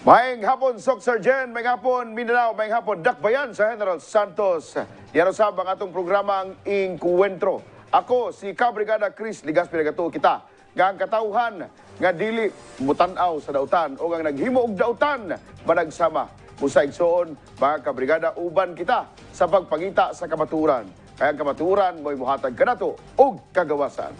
Maayong hapon, Sok Sergeant, maayong hapon, Mindanao, maayong hapon, Dakbayan sa General Santos. Yan usab ang atong programang Inkuwentro. Ako, si Kabrigada Chris Ligas Pinagato kita. Nga ang katauhan, nga dili mutanaw sa dautan o nga naghimo og dautan, managsama. Musa igsoon, mga kabrigada, uban kita sa pagpangita sa kamaturan. Kaya ang kamaturan mo'y muhatag kanato og kagawasan.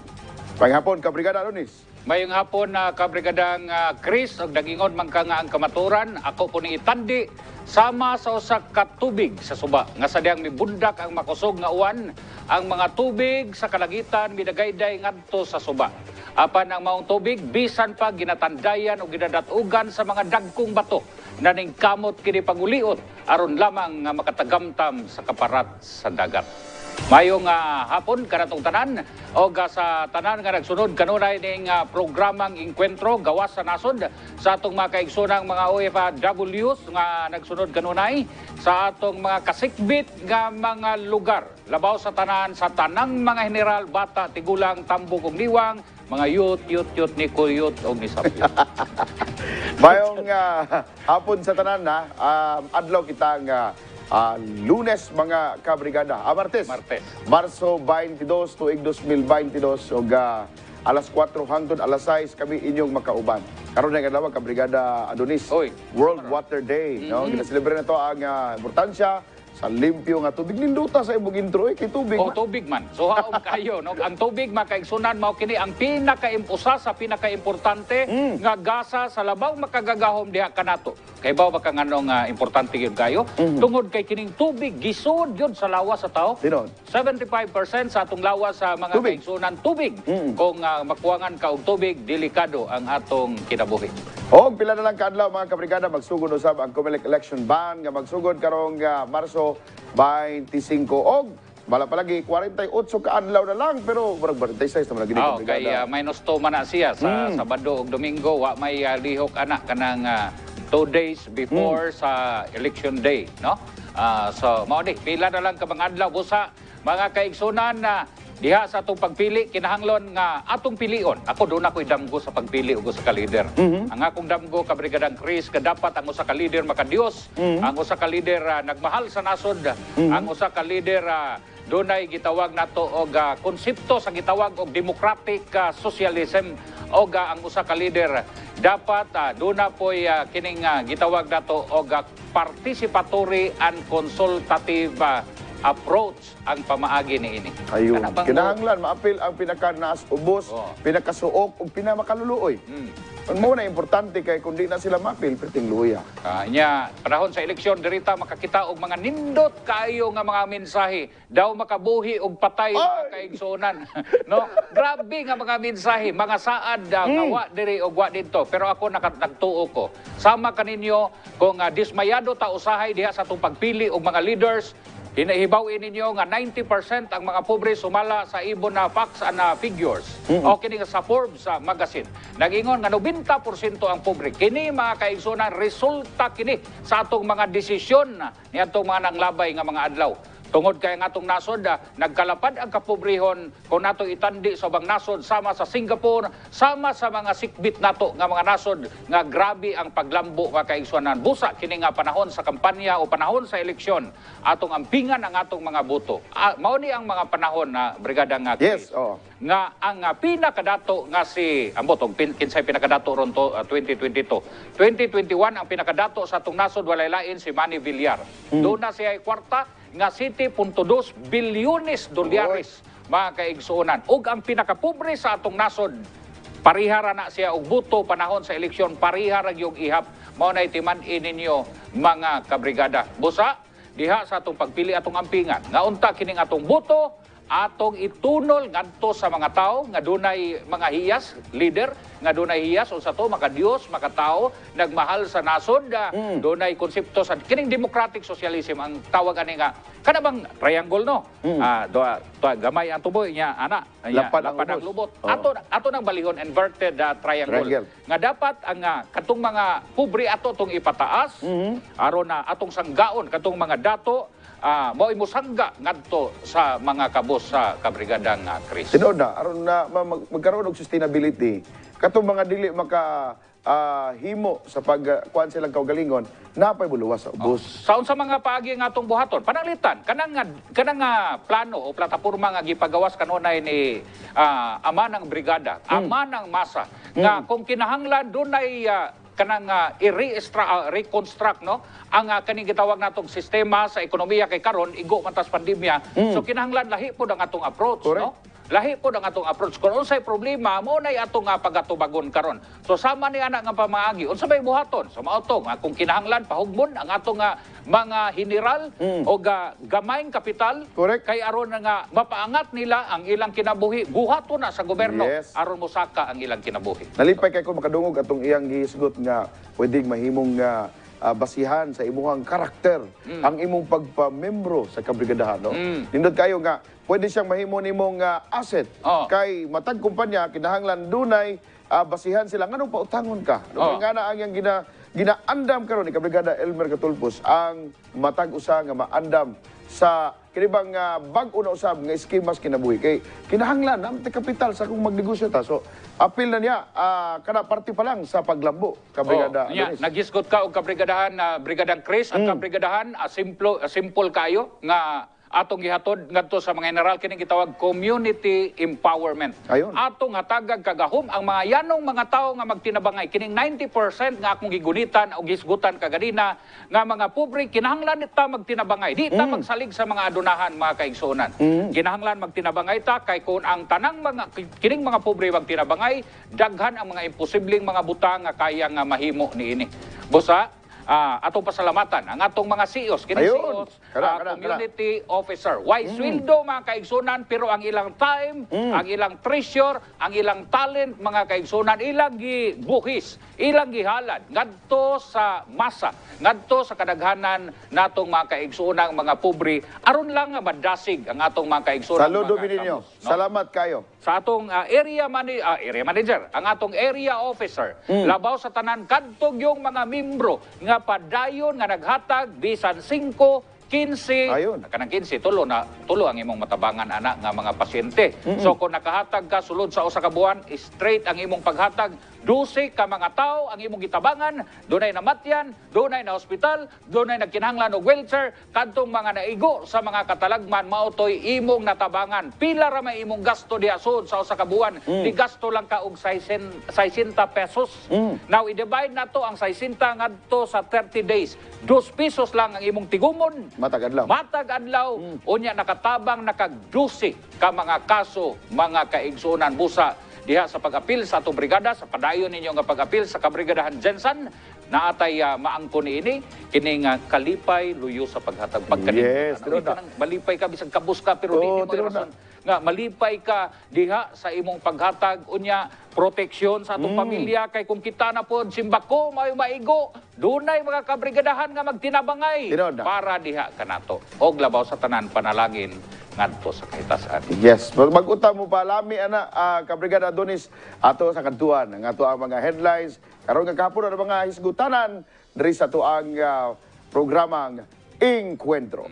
Maayong hapon, Kabrigada Adonis. Mayong hapon na kabrigadang Chris og nagingon man ka nga ang kamaturan, ako po ni itandi sama sa usa ka tubig sa suba nga sadyang mibundak ang makusog nga uwan ang mga tubig sa kalagitan midagayday ngadto sa suba. Apan ang maong tubig bisan pa ginatandayan o ginadatugan sa mga dagkong bato na ning kamot kini paguliot aron lamang nga makatagamtam sa kaparat sa dagat. Mayong hapon kanatong tanan o sa tanan nga nagsunod kanunay ning programang Inkwentro gawas sa nasod sa atong mga kaigsunang mga OFWs nga nagsunod kanunay sa atong mga kasikbit nga mga lugar labaw sa tanan sa tanang mga general bata tigulang tambok ug liwang mga yut ni kuyut og ni sapyo. Mayong hapon sa tanan na adlaw kita nga Lunes mga kabrigada. Martes. Marso 22 tuig 2022 ug alas 4 hangtod alas 6 kami inyong makauban. Karon na kadlaw kabrigada Adonis. World Water Day, no? Gina-celebrate na to ang importansya sa limpyo nga tubig. Ninduta sa imong intro kay tubig. Tubig man. So haom kayo no. Ang tubig makaigsunan mao kini ang pinaka-usa sa pinaka-importante nga gasa sa labaw makagagahom diha kanato. Kay baw baka nganong importante gyud kayo tungod kay kining tubig gisud gyud sa lawas sa tao. 75% sa atong lawas sa mga kaigsunan tubig. Kung makuwangan ka og tubig, delikado ang atong kinabuhi. Og pila na lang kaadlaw mga kabrigada magsugod usab ang COMELEC election ban nga magsugod karong Marso 25 og bala palagi 48 kaadlaw na lang pero murag 46 naman gid kabrigada. Kay -2 man na siya sa Sabado ug Domingo wa may lihok ana kanang 2 days before sa election day, no? So mao di pila na lang ka mga adlaw busa mga kaigsunan na diha sa atong pagpili kinahanglan nga atong pilion. Ako doon ako'y damgo sa pagpili og usa ka leader. Ang akong damgo kabrigadang Chris dapat ang usa ka leader makadiyos, ang usa ka leader nagmahal sa nasod, ang usa ka leader dunay gitawag nato og konsepto sa gitawag og democratic socialism og ang usa ka leader dapat duna po'y kining gitawag nato og participatory and consultative approach ang pamaagi ni ini. Ayun. Kinahanglan maapil ang pinaka-naas ubos, pinakasuok ug pinamakaluluoy. Mo na importante kay kundi na sila maapil perting luya. Nya panahon sa eleksyon dirita makakita og mga nindot kayo nga mga mensahe daw makabuhi og patay mga kaigsunan. No, grabe nga mga mensahe, mga saad nga wa diri og wa didto. Pero ako nagtuo ko. Sama kaninyo kung dismayado ta usahay diha sa atong pagpili og mga leaders. Hinahibawin ninyo nga 90% ang mga pobre sumala sa ibon na facts and figures. O kini sa Forbes magazine. Nag-ingon nga 90% ang pobre. Kini mga kaigsunan resulta kini sa atong mga desisyon ni atong mga nanglabay nga mga adlaw. Tungod kay nga atong nasod, nagkalapad ang kapobrehon kung nato itandi sa bang nasod sama sa Singapore, sama sa mga sikbit nato nga mga nasod nga grabe ang paglambo nga kaigsuanan. Busa kini nga panahon sa kampanya o panahon sa eleksyon, atong ampingan ang atong mga boto. Mao ni ang mga panahon na brigada nga nga ang pinakadato nga si ambot kinsay pinakadato ron to 2022. 2021 ang pinakadato sa atong nasod walay lain si Manny Villar. Doon na siya ay kwarta nga 7.2 bilyones dolyares mga kaigsuonan. Ug ang pinakapobre sa atong nasod, parihara na siya og buto panahon sa eleksyon, parihara yung ihap. Mao na itiman-in ninyo mga kabrigada. Busa, diha sa atong pagpili atong ampingan. Nga unta kining atong buto, atong itunol ngadto sa mga tao nga dunay mga hiyas, leader nga dunay hiyas unsa to makadiyos, makatao, nagmahal sa nasod, dunay konsepto sa kining democratic socialism ang tawag ani nga kada bang triangle no. Gamay ang tuboy niya ana, lapad ang lubot. Ato nang balihon inverted triangle. Nga dapat ang katong mga pobre ato tong ipataas aron na atong sanggaon katong mga dato mo imusangga ngadto sa mga kabos sa kabrigadang Chris. Tinuod na aron na magkaroon og sustainability katong mga dili himo sa pagkuan silang kaugalingon, napay buluwas sa ubos. Saon sa mga paagi nga atong buhaton, pananglitan, kanang nga plano o plataporma nga gipagawas kanunay ni ama ng brigada, ama ng masa, nga kung kinahanglan dunay kanang reconstruct no ang kaning gitawag natong sistema sa ekonomiya kay karon igo matas pandemya. So kinahanglan lahi pod ang atong approach. Correct. No, lahi po ang atong approach. Kung unsay problema, mo na'y atong pagatubagon karon. So sama ni anak nga pamaagi, unsa may buhaton? So mao to nga kung kinahanglan pahugmon ang atong mga general o gamayng kapital. Correct. Kay aron nga mapaangat nila ang ilang kinabuhi. Buhaton na sa gobyerno Yes. aron mosaka ang ilang kinabuhi. Nalipay kay ko makadungog atong iyang gihisgot nga pwedeng mahimong basihan sa imuhang karakter ang imong pagpamembro sa kabrigadahan, no? Nindot kayo nga pwede siyang mahimo nimong asset kay matag kumpanya kinahanglan dunay basihan sila nganong pautangon ka. No nga na ang yang ginaandam karon ni kabrigada Elmer Catulfos ang matag usa nga maandam sa kinibang bag-o na usab nga eskemas kinabuhi kay kinahanglan namte kapital sa kung magnegosyo ta. So apil na niya kana parte pa lang sa paglambo kabrigada. Nagisgot ka og kabrigadahan Brigadang Chris ang kabrigadahan simple kayo nga atong gihatod ngadto sa mga general kini gitawag community empowerment. Ayun. Atong hatagag kagahom ang mga yanong mga tawo nga magtinabangay kining 90% nga akong gigunitan o gisgutan kaganina nga mga pobre kinahanglan ta magtinabangay. Di ta magsalig sa mga adunahan mga kaigsuonan. Kinahanglan magtinabangay ta kay kun ang tanang mga kining mga pobre magtinabangay daghan ang mga imposibleng mga butang nga kaya nga mahimo niini. Busa atong pasalamatan ang atong mga CEOs, kini CEOs, community officer. Why sweldo mga kaigsunan pero ang ilang time, ang ilang treasure, ang ilang talent mga kaigsunan ilang gibuhis, ilang gihalad ngadto sa masa, ngadto sa kadaghanan natong mga kaigsunan mga pobre aron lang nga madasig ang atong mga kaigsunan. Saludo ninyo. Salamat kayo. Sa atong area manager, ang atong area officer, labaw sa tanan kadtog yung mga membro nga padayon nga naghatag bisan 5, 15, ayun. kanang 15 tulo ang imong matabangan anak nga mga pasyente. So kung nakahatag ka sulod sa usa ka buwan, straight ang imong paghatag. 12 ka mga tao ang imong gitabangan, dunay namatyan, dunay na ospital, dunay nagkinahanglan og wheelchair, kadtong mga naigo sa mga katalagman mao toy imong natabangan. Pila ra may imong gasto diha sud sa usa ka buwan? Di gasto lang ka og 60 pesos. Now i-divide nato ang 60 ngadto sa 30 days. 2 pesos lang ang imong tigumon. Matag adlaw. Matag adlaw, unya nakatabang nakag-12 ka mga kaso, mga kaigsunan busa diha sa pag-apil sa atong brigada, sa padayon ninyo nga pag-apil sa kabrigadahan Jensen, naatay maangko niini kining kalipay luyo sa paghatag pagkanin. Yes, malipay ka bisag kabus ka pero di mo rason nga malipay ka diha sa imong paghatag unya proteksyon sa atong pamilya kay kung kita na pod simbako may maigo dunay mga kabrigadahan nga magtinabangay para diha kanato og labaw sa tanan panalangin ngadto sa kahitasan. Yes, mag-uta mo pa lami ana kabrigada Adonis ato sa kantuan ang ato ang mga headlines karon nga kahapon ang mga hisgutanan diri sa tuang programang Encuentro.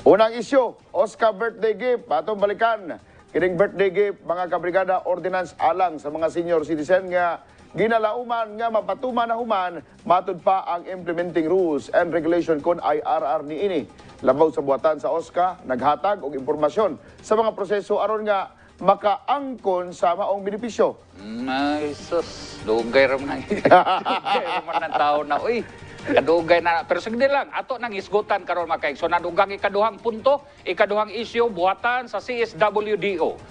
Unang isyu, Oscar birthday gift atong balikan. Kining birthday gift mga kabrigada ordinance alang sa mga senior citizen nga ginalauman nga mapatuman na human matud pa ang implementing rules and regulation kon IRR niini. Labaw sa buhatan sa OSCA, naghatag og impormasyon sa mga proseso aron nga makaangkon sa maong benepisyo. Ay, sus, dugay raman ng tao na, uy, kadugay na. Pero sige lang, ato nang isgutan karon mga kaigsunan. Dugang ikaduhang punto, ikaduhang isyu, buhatan sa CSWDO.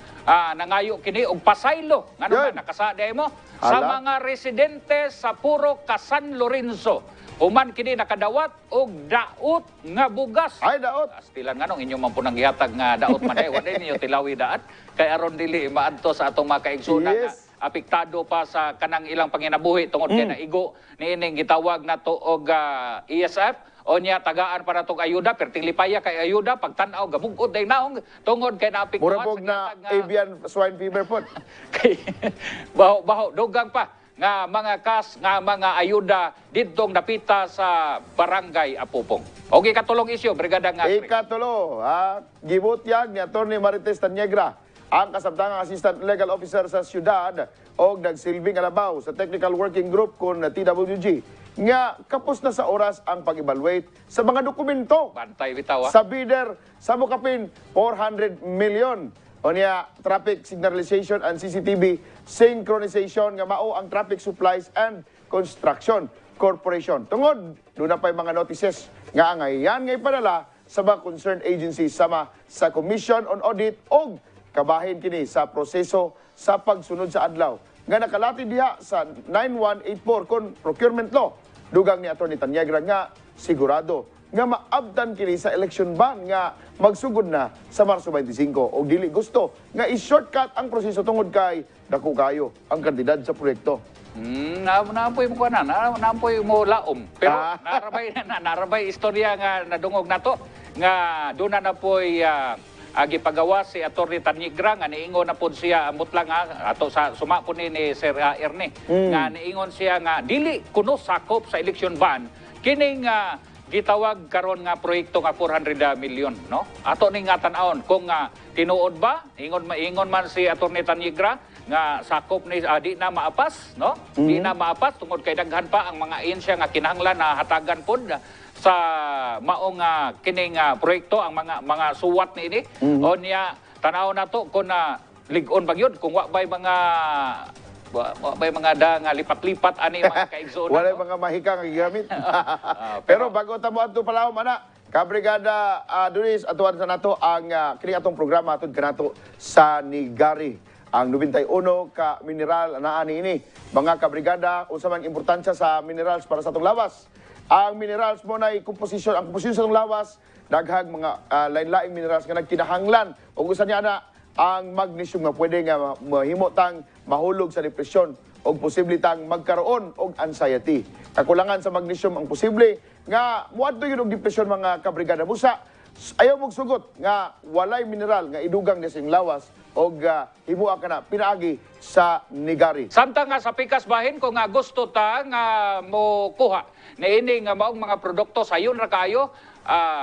Nangayo kini og pasaylo, nga naman, nakasaday mo, sa mga residente sa Puro San Lorenzo. Human kini nakadawat og daot nga bugas. Ay, daot. Astilan nga nung inyo man po nang gihatag nga daot man. Wala ninyo tilawi daat. Kay aron dili maadto sa atong mga kaigsunan nga apektado pa sa kanang ilang panginabuhi tungod kay naigo niining gitawag nato og ESF. O niya tagaan para tong ayuda, perting lipaya kay ayuda, pagtanaw, gamugod ay naong, tungod kay naapiktuhan sa Murapog na avian swine fever po. Kay, baho, dugang pa, nga mga nga mga ayuda didtong napita sa Barangay Apupong. Okay, katulong isyu, Brigada nga. Ikatulo, gibutyag ni Atty. Marites Tanyegra ang kasamtangang assistant legal officer sa siyudad o nagsilbing alabaw sa technical working group kun TWG nga kapos na sa oras ang pag-evaluate sa mga dokumento Bantay bitaw, sa bidder sa mukapin 400 million o niya traffic signalization and CCTV synchronization nga mao ang Traffic Supplies and Construction Corporation. Tungod, doon na pa yung mga notices nga ngayon ngay padala sa mga concerned agencies sama sa Commission on Audit o kabahin kini sa proseso sa pagsunod sa adlaw nga nakalati diha sa 9184 kon procurement law. Dugang ni Atty. Tanyagra nga sigurado nga maabtan kini sa election ban nga magsugod na sa Marso 25 o dili gusto nga i-shortcut ang proseso tungod kay dako kayo ang kandidat sa proyekto. Naapoy mo ko na, naapoy mo laom. Pero narabay istorya nga nadungog na to. Nga doon na po'y gipagawa si Atty. Tanyagra nga niingon na po siya amot lang ato sa sumapon ni Sir Erne nga niingon siya nga dili kuno sakop sa election ban kining gitawag karon nga proyekto nga 400 million, no? Ato ning nga tan-awon kung tinuod ba ingon man si Atty. Tanyagra nga sakop ni di na maapas, no? Di na maapas tungod kay daghan pa ang mga insya nga kinahanglan na hatagan pod sa maong kining proyekto ang mga suwat niini. O niya tanaw na to kung ligon ba yun kung wa bay mga nga lipat-lipat ani mga kaigsuon. Wala mga mahika nga gigamit. Pero bago ta mo adto palawom ana, Kabrigada Dunis atuan sa nato ang kini atong programa atud kanato sa Nigari. Ang 91 ka mineral naa niini. Mga kabrigada, unsa man importansya sa minerals para sa atong lawas. Ang minerals mo na komposisyon, ang komposisyon sa atong lawas, daghang mga lain-laing minerals nga nagkinahanglan. Ug usa niya na ang magnesium nga pwede nga mahimo tang mahulog sa depresyon o posible tang magkaroon og anxiety. Kakulangan sa magnesium ang posible nga muadto yun og depresyon mga kabrigada. Busa, ayaw mong sugot nga walay mineral nga idugang desing lawas o himua ka na pinaagi sa Nigari. Samtang nga sa pikas bahin kung gusto ta nga mo kuha na ini nga maong mga produkto sayon ra kayo,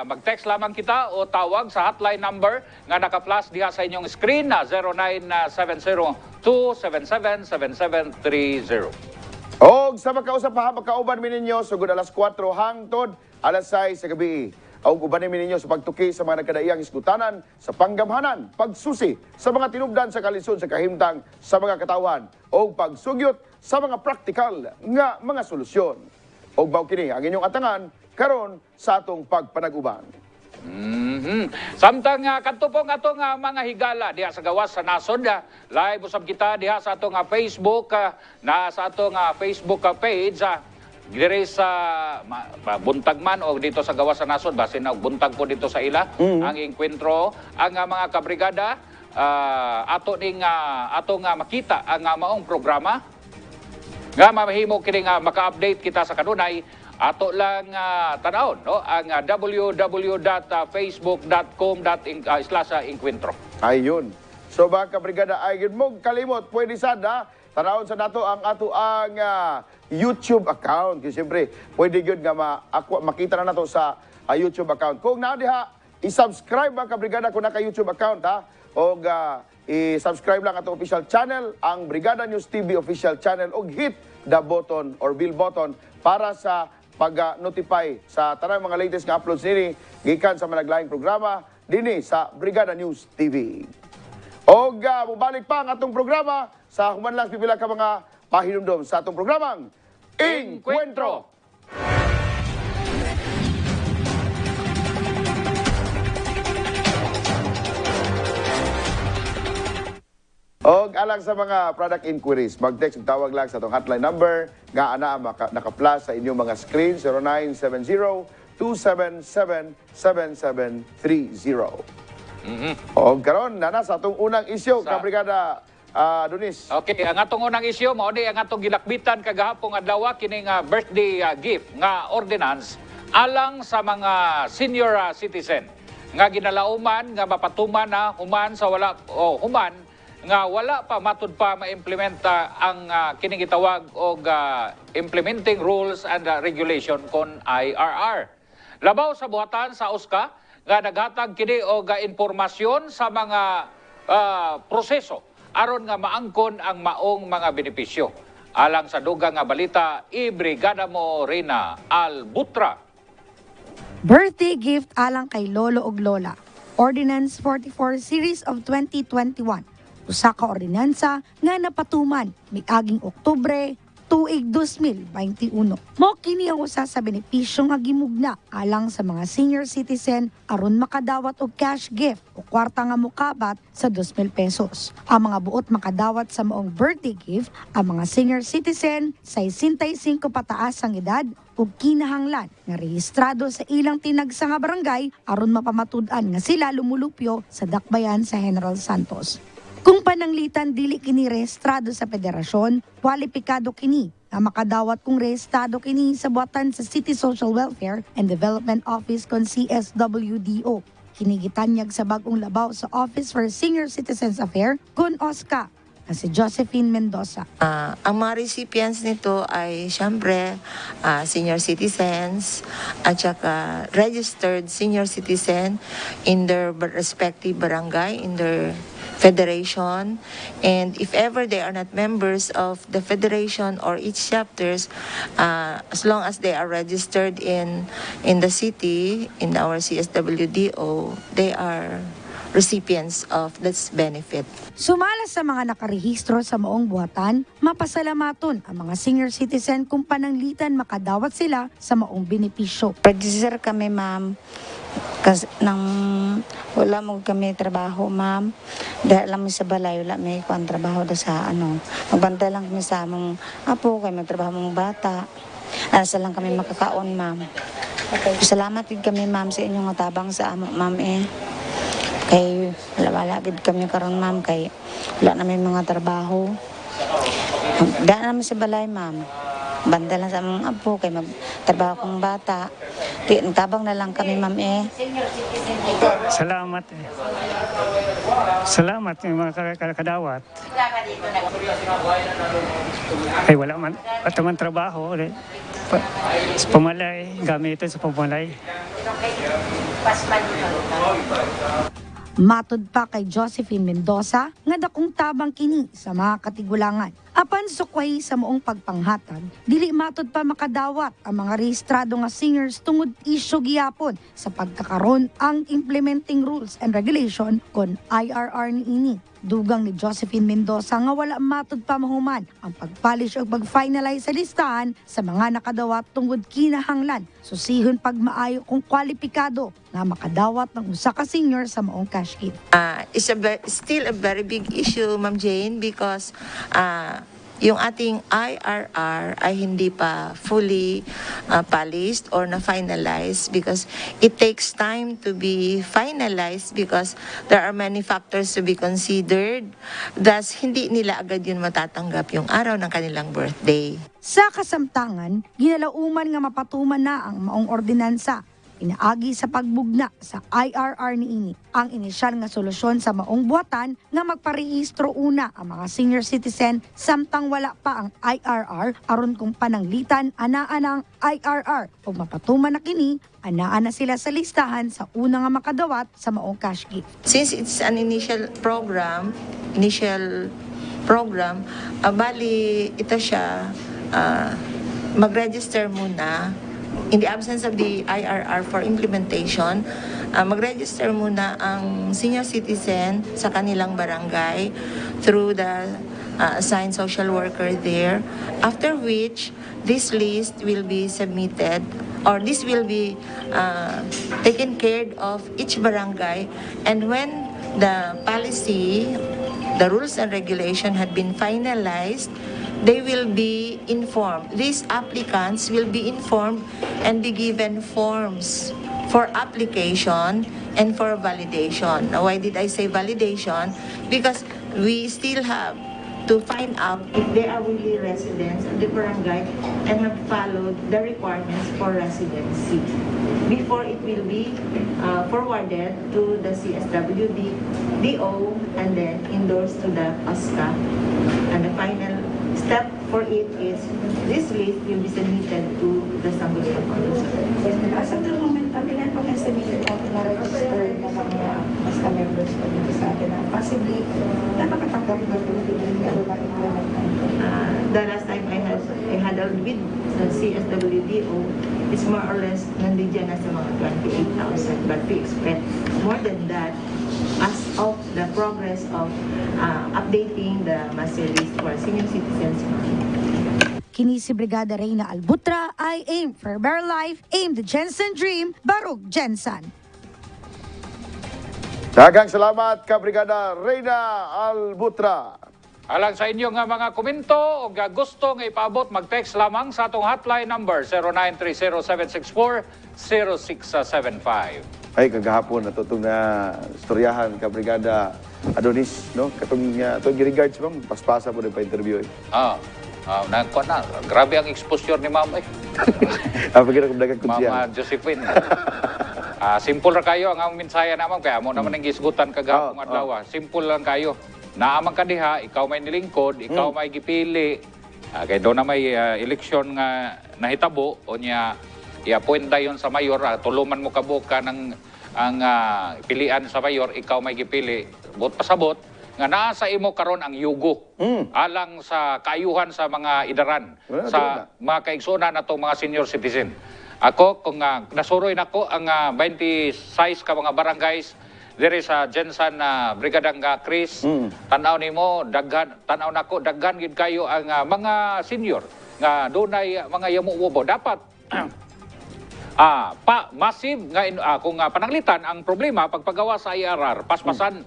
mag-text lamang kita o tawag sa hotline number nga naka-flash diha sa inyong screen na 0970-277-7730. Og sa makausap pa makauban mi ninyo sugod alas 4 hangtod alas 6 sa gabi. Og uban mi ninyo sa pagtuki sa mga nagkadaiyang iskutanan sa panggamhanan, pagsusi sa mga tinubdan sa kalisod sa kahimtang sa mga katawhan o pagsugyot sa mga praktikal nga mga solusyon. Og mao kini ang inyong atangan karon sa atong pagpanag-uban. Samtang kadto po nga atong mga higala diha sa gawas sa nasod, live usab kita diha sa atong Facebook na sa atong Facebook page dire sa buntag man o dito sa gawas sa nasod basin na buntag po dito sa ila ang enkwentro ang mga kabrigada ato ning atong makita ang maong programa nga mahimo kini maka-update kita sa kanunay. Ato lang tanawon no ang www.facebook.com/encuentro. Ayun. So ba kabrigada ay gid mo kalimot pwede sad tanawon sa nato ang ato ang YouTube account. Kasi siyempre pwede gyud nga makita na nato sa YouTube account. Kung naa diha i-subscribe ba kabrigada kung naka YouTube account og i-subscribe lang ato official channel ang Brigada News TV official channel og hit the button or bell button para sa pag-notify sa tanang mga latest nga uploads nini gikan sa malaglaing programa dinhi sa Brigada News TV. Og mubalik pa ang atong programa sa human lang pipila ka mga pahinumdom sa atong programang Encuentro. Og alang sa mga product inquiries, mag-text ug tawag lang sa atong hotline number nga ana naka-flash sa inyong mga screen 0970-277-7730. Og karon nana sa atong unang isyu kabrigada Dunis. Okay, ang atong unang isyu mao ni ang atong gilakbitan kagahapon adlaw kining birthday gift nga ordinance alang sa mga senior citizen nga ginalauman nga mapatuman na human sa wala human nga wala pa matud pa ma-implement ang kining gitawag og implementing rules and regulation kon IRR. Labaw sa buhatan sa USCA nga naghatag kini og impormasyon sa mga proseso aron nga maangkon ang maong mga benepisyo. Alang sa dugang nga balita, ibrigada mo Rina Albutra. Birthday gift alang kay Lolo ug Lola. Ordinance 44 Series of 2021. Usa ka ordinansa nga napatuman miaging Oktubre tuig 2021. Mo kini ang usa sa benepisyo nga gimugna alang sa mga senior citizen aron makadawat og cash gift o kwarta nga mokabat sa 2,000 pesos. Ang mga buot makadawat sa maong birthday gift ang mga senior citizen sa 65 pataas ang edad ug kinahanglan nga rehistrado sa ilang tinagsa nga barangay aron mapamatud-an nga sila lumulupyo sa dakbayan sa General Santos. Kung pananglitan dili kini rehistrado sa federasyon, kwalipikado kini nga makadawat kung rehistrado kini sa buhatan sa City Social Welfare and Development Office kon CSWDO. Kini gitanyag sa bag-ong labaw sa Office for Senior Citizens Affairs kon OSCA na si Josephine Mendoza. Ang mga recipients nito ay siyempre senior citizens at saka registered senior citizen in their respective barangay, in their federation, and if ever they are not members of the federation or each chapters, as long as they are registered in the city, in our CSWDO, they are recipients of this benefit. Sumala sa mga nakarehistro sa maong buhatan, mapasalamaton ang mga senior citizen kung pananglitan makadawat sila sa maong benepisyo. Register kami, ma'am. Kasi nang wala mo kami trabaho, ma'am. Dahil lang sa balay, wala may kuan trabaho da sa magbantay lang kami sa among apo, kay magtrabaho mong bata. Asa lang kami makakaon, ma'am. Salamat din kami, ma'am, sa inyong tabang sa amo, ma'am, Kay wala gid kami karon, ma'am, kay wala namin mga trabaho. Daan namin sa balay, ma'am. Banda lang sa among apo, kay magtrabaho kong bata. Tabang na lang kami, ma'am, Salamat. Salamat yung mga kadawat. Ay wala man pataman trabaho. Sa pamalay, gamitin sa pamalay. Matod pa kay Josephine Mendoza nga dakong tabang kini sa mga katigulangan. Apan sukway sa moong pagpanghatag, dili matod pa makadawat ang mga rehistrado nga seniors tungod isyu gihapon sa pagkakaron ang implementing rules and regulation kon IRR niini. Dugang ni Josephine Mendoza nga wala matod pa mahuman ang pagpublish o pag-finalize sa listahan sa mga nakadawat tungod kinahanglan susihon pagmaayo kung kwalipikado nga makadawat ng usa ka senior sa maong cash gift. It's still a very big issue, Ma'am Jane, because yung ating IRR ay hindi pa fully polished or na-finalized because it takes time to be finalized because there are many factors to be considered. Thus, hindi nila agad yun matatanggap yung araw ng kanilang birthday. Sa kasamtangan, ginalauman nga mapatuman na ang maong ordinansa. Inaagi sa pagbugna sa IRR niini ang inisyal nga solusyon sa maong buhatan nga magparehistro una ang mga senior citizen samtang wala pa ang IRR aron kung pananglitan anaa ng IRR o mapatuman na kini anaa na sila sa listahan sa una nga makadawat sa maong cash gift. Since it's an initial program, bali ito siya, mag-register muna. In the absence of the IRR for implementation, mag-register muna ang senior citizen sa kanilang barangay through the assigned social worker there. After which, this list will be submitted or this will be taken care of each barangay. And when the policy, the rules and regulation had been finalized, they will be informed. These applicants will be informed and be given forms for application and for validation. Now, why did I say validation? Because we still have to find out if they are really residents of the barangay and have followed the requirements for residency before it will be forwarded to the CSWDO and then endorsed to the OSCA. And the final step for it is this list will be submitted to the Sangguniang Council. As of the moment, ilan po yung submitted natin na registered na mga basta members po dito sa atin na possibly na makatanggap na po yung implement The last time I had a with the CSWDO, it's more or less nandiyan na sa mga 28,000. But we expect more than that as of the progress of updating the master list for senior citizens. Kini si Brigada Reyna Albutra ay aim for a better life, aim the Jensen Dream, Barug Jensen. Daghang salamat ka Brigada Reyna Albutra. Alang sa inyo nga mga komento o gusto nga ipaabot, mag-text lamang sa atong hotline number 0930-764-0675. Ay kagahapon natutong na istoryahan ka Brigada Adonis, no? Katong regards ma'am, paspasa po din pa interview eh. Nagkuhan na. Grabe ang exposure ni Ma'am. Pagkira kong dagang kunsiya. Ma'am Josephine. Simple ra kayo ang among minsaya naman. Kaya mo naman ang gisgutan kagahapong adlaw. Simple lang kayo. Naamang ka diha, ikaw may nilingkod, ikaw may gipili. Kaya doon na may eleksyon nga nahitabo o niya i-appoint dayon sa mayor, tuluman mo kabuka ng ang pilian sa mayor, ikaw may gipili. Bot pasabot nga naa sa imo karon ang yugo. Alang sa kaayuhan sa mga idaran, sa mga kaigsunan natong mga senior citizen. Ako kung nasuroy nako ang 26 ka mga barangays diri sa Jensen Brigadang Chris, tanaw nimo daghan, tanaw nako daghan gid kayo ang mga senior nga dunay mga yamuwo dapat massive nga kung pananglitan ang problema pagpagawa sa IRR paspasan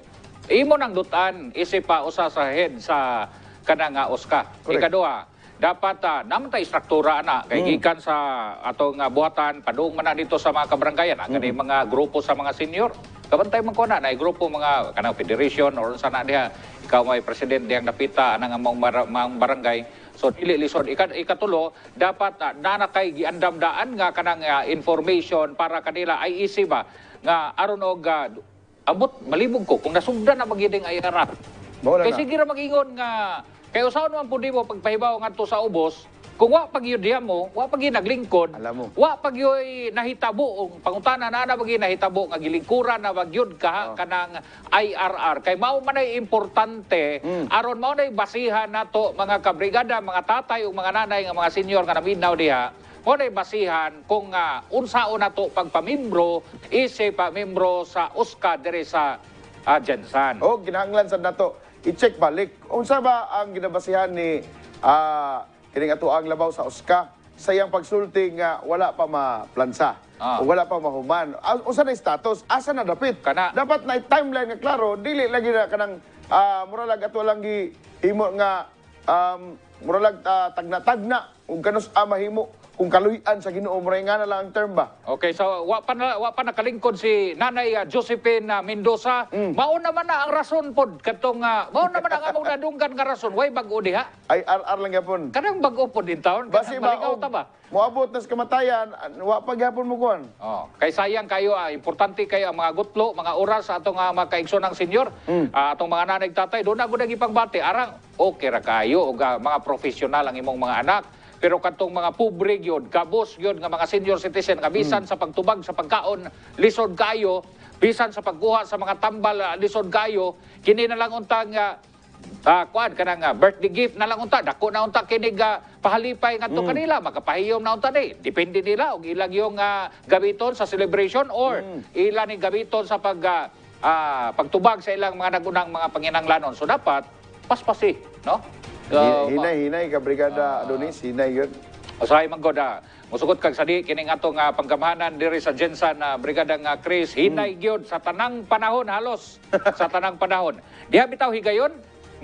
imo nang dutan isip pa usa sa head sa kanang OSCA. Ikaduha, dapat naman tayo struktura na kay gikan sa atong buhatan padung man na dito sa mga kabaranggayan kani mga grupo sa mga senior kabantay man ko na grupo mga kanang federation or sa na diha ikaw may presidente ang napita anang mga barangay so dili lisod ikatulo dapat na kay giandam-daan nga kanang information para kanila ay isip ba nga aron og abot malibog ko kung nasugdan na magiding IRR. Kay sige ra mag-ingon nga kay usaon man pud mo pagpahibaw ngadto sa ubos kung wa pag yun mo, wa pag naglingkod, wa pag yun nahitabo, ang pangutana na pag nahitabo, nga gilingkuran na wag yun kanang IRR. Kay mao man ay importante, aron mao na basihan nato mga kabrigada, mga tatay o mga nanay, nga mga senior nga naminaw diha, mao na basihan kung unsaon nato pagpamimbro, isip pamimbro sa OSCA dire sa Jensen. Ginahanglan sa nato, i-check balik. Unsa ba ang ginabasihan ni kining ato ang labaw sa OSCA sa iyang pagsulti nga wala pa maplansa o wala pa mahuman. Usa na status, asa na dapit? Dapat na timeline nga klaro, dili lagi na kanang muralag ato lang himo nga muralag tagna-tagna ug kanus mahimo kung kaluy-an sa Ginoo mo nga na lang ang term ba. Okay, so wa pa nakalingkod si Nanay Josephine Mendoza. Mao naman na ang rason pod katong mao naman ang among nadunggan nga rason way bag-o diha. Ay RR lang gyapon. Kanang bag-o pod din taon Basi maligaw ta ba? Moabot na sa kamatayan, wa pa gyapon mo kuan. Kay sayang kayo importante kayo ang mga gutlo, mga oras sa atong mga kaigsoon ng senior, atong mga nanay tatay do na gud ipangbati arang okay ra kayo og mga profesional ang imong mga anak. Pero katong mga pobre gyud, kabos gyud nga mga senior citizen nga bisan sa pagtubag sa pagkaon lisod kayo, bisan sa pagkuha sa mga tambal lisod kayo, kini na lang untang kuan kanang birthday gift na lang unta dako na unta kinig pahalipay ngadto kanila makapahiyom na unta ni depende nila og ilang yung gabiton sa celebration or ilan ni gabiton sa pagtubag sa ilang mga nagunang mga panginahanglanon. So dapat paspasi, no? Hinay ka Brigada Adonis, hinay yun. Usahay man god musugot kag sadi kining atong panggamahanan diri sa Jensen Brigadang Chris hinay gyud sa tanang panahon halos sa tanang panahon. Diha bitaw higayon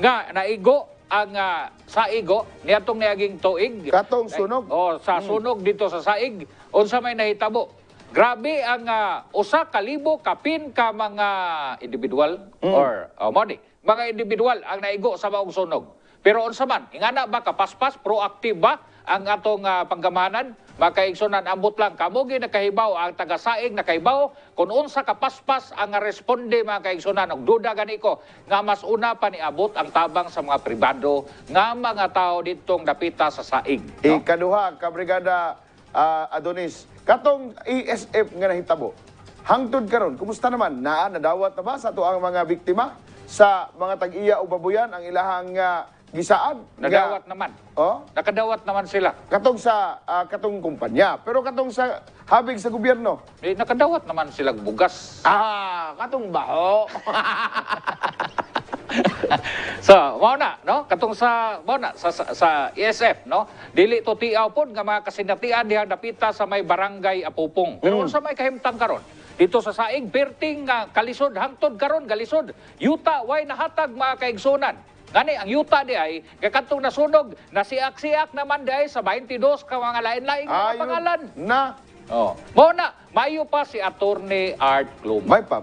nga naigo ang saigo niadtong niaging tuig. Katong sunog. Sa sunog dito sa saig unsa may nahitabo. Grabe ang 1,000 kapin ka mga individual or money. Mga individual ang naigo sa maong sunog. Pero unsa man, ingana ba kapaspas, proactive ba ang atong panggamahanan? Makaigsunan, ambot lang, kamugi nakahibaw, ang taga-saig nakahibaw, kung unsa kapaspas ang responde mga kaigsunan, og duda gani ko, nga mas una pa niabot ang tabang sa mga pribado, nga mga tao ditong dapita sa saig. No? Ikaduha, Kabrigada Adonis, katong ESF nga nahitabo, hangtod karon, kumusta naman? Nadawat na ba sa ang mga biktima sa mga tag-iya o babuyan ang ilahang gisaad? Nadawat naman. Oh? Nakadawat naman sila. Katong sa katong kumpanya, pero katong sa habig sa gobyerno. Nakadawat naman sila bugas. Katong baho. So, mao na, no? Katong sa sa ESF, no? Dili to tiaw pod nga mga kasinatian diha dapita sa may barangay Apupong. Pero unsa may kahimtang karon? Dito sa saig perting kalisod hangtod karon galisod. Yuta way nahatag mga kaigsunan. Ngani ang yuta di ay kakantong nasunog nasiak-siak naman di ay sa 22 ka mga lain-laing mga pangalan. Mao na, mayo pa si Attorney Art Clum. May pa.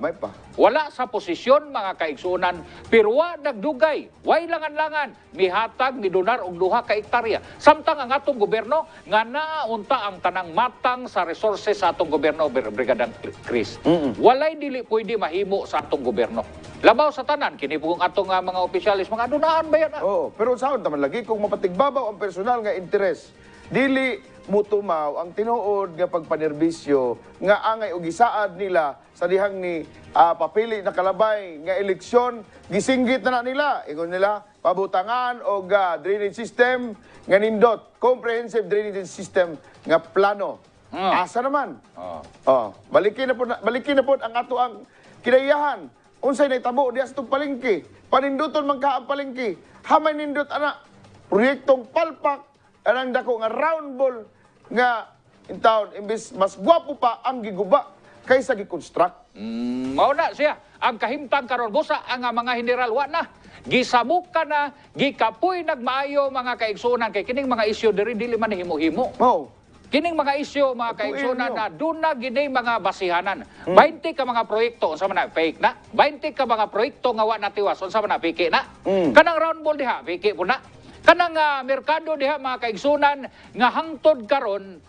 Wala sa posisyon mga kaigsunan, pero wa nagdugay, way langan-langan, mihatag, midonar og 2 ka hektarya. Samtang ang atong gobyerno, nga naaunta ang tanang matang sa resources sa atong gobyerno, Brigada Chris. Walay dili pwede mahimo sa atong gobyerno. Labaw sa tanan, kini po atong mga opisyalis, mga adunahan ba yan? Oo, pero saan naman lagi kung mapatigbabaw ang personal nga interes, dili mutumaw ang tinuod nga pagpanerbisyo nga angay og gisaad nila sa dihang ni papili na kalabay nga eleksyon, gisinggit na nila, ingon nila pabutangan og drainage system nga nindot, comprehensive drainage system nga plano. Asa naman? Balikin na po ang ato ang kinayahan. Unsay naitabo diha sa palengke, paninduton man ka ang palengke, hamay nindot ana proyektong palpak anang dako nga round ball nga in town imbis mas gwapo pa ang giguba kaysa gi-construct. Mao na siya. Ang kahimtang karon busa ang mga general wa na. Gisabukan na, gikapoy nagmaayo mga kaigsunan kay kining mga isyu dili man himo-himo. Kining mga isyu mga kaigsunan na doon na gini mga basihanan. 20 ka mga proyekto unsa man na fake na. 20 ka mga proyekto nga wa natiwas unsa man na piki na. Kanang round ball diha piki po na. Kanang merkado diha mga kaigsunan nga hangtod karon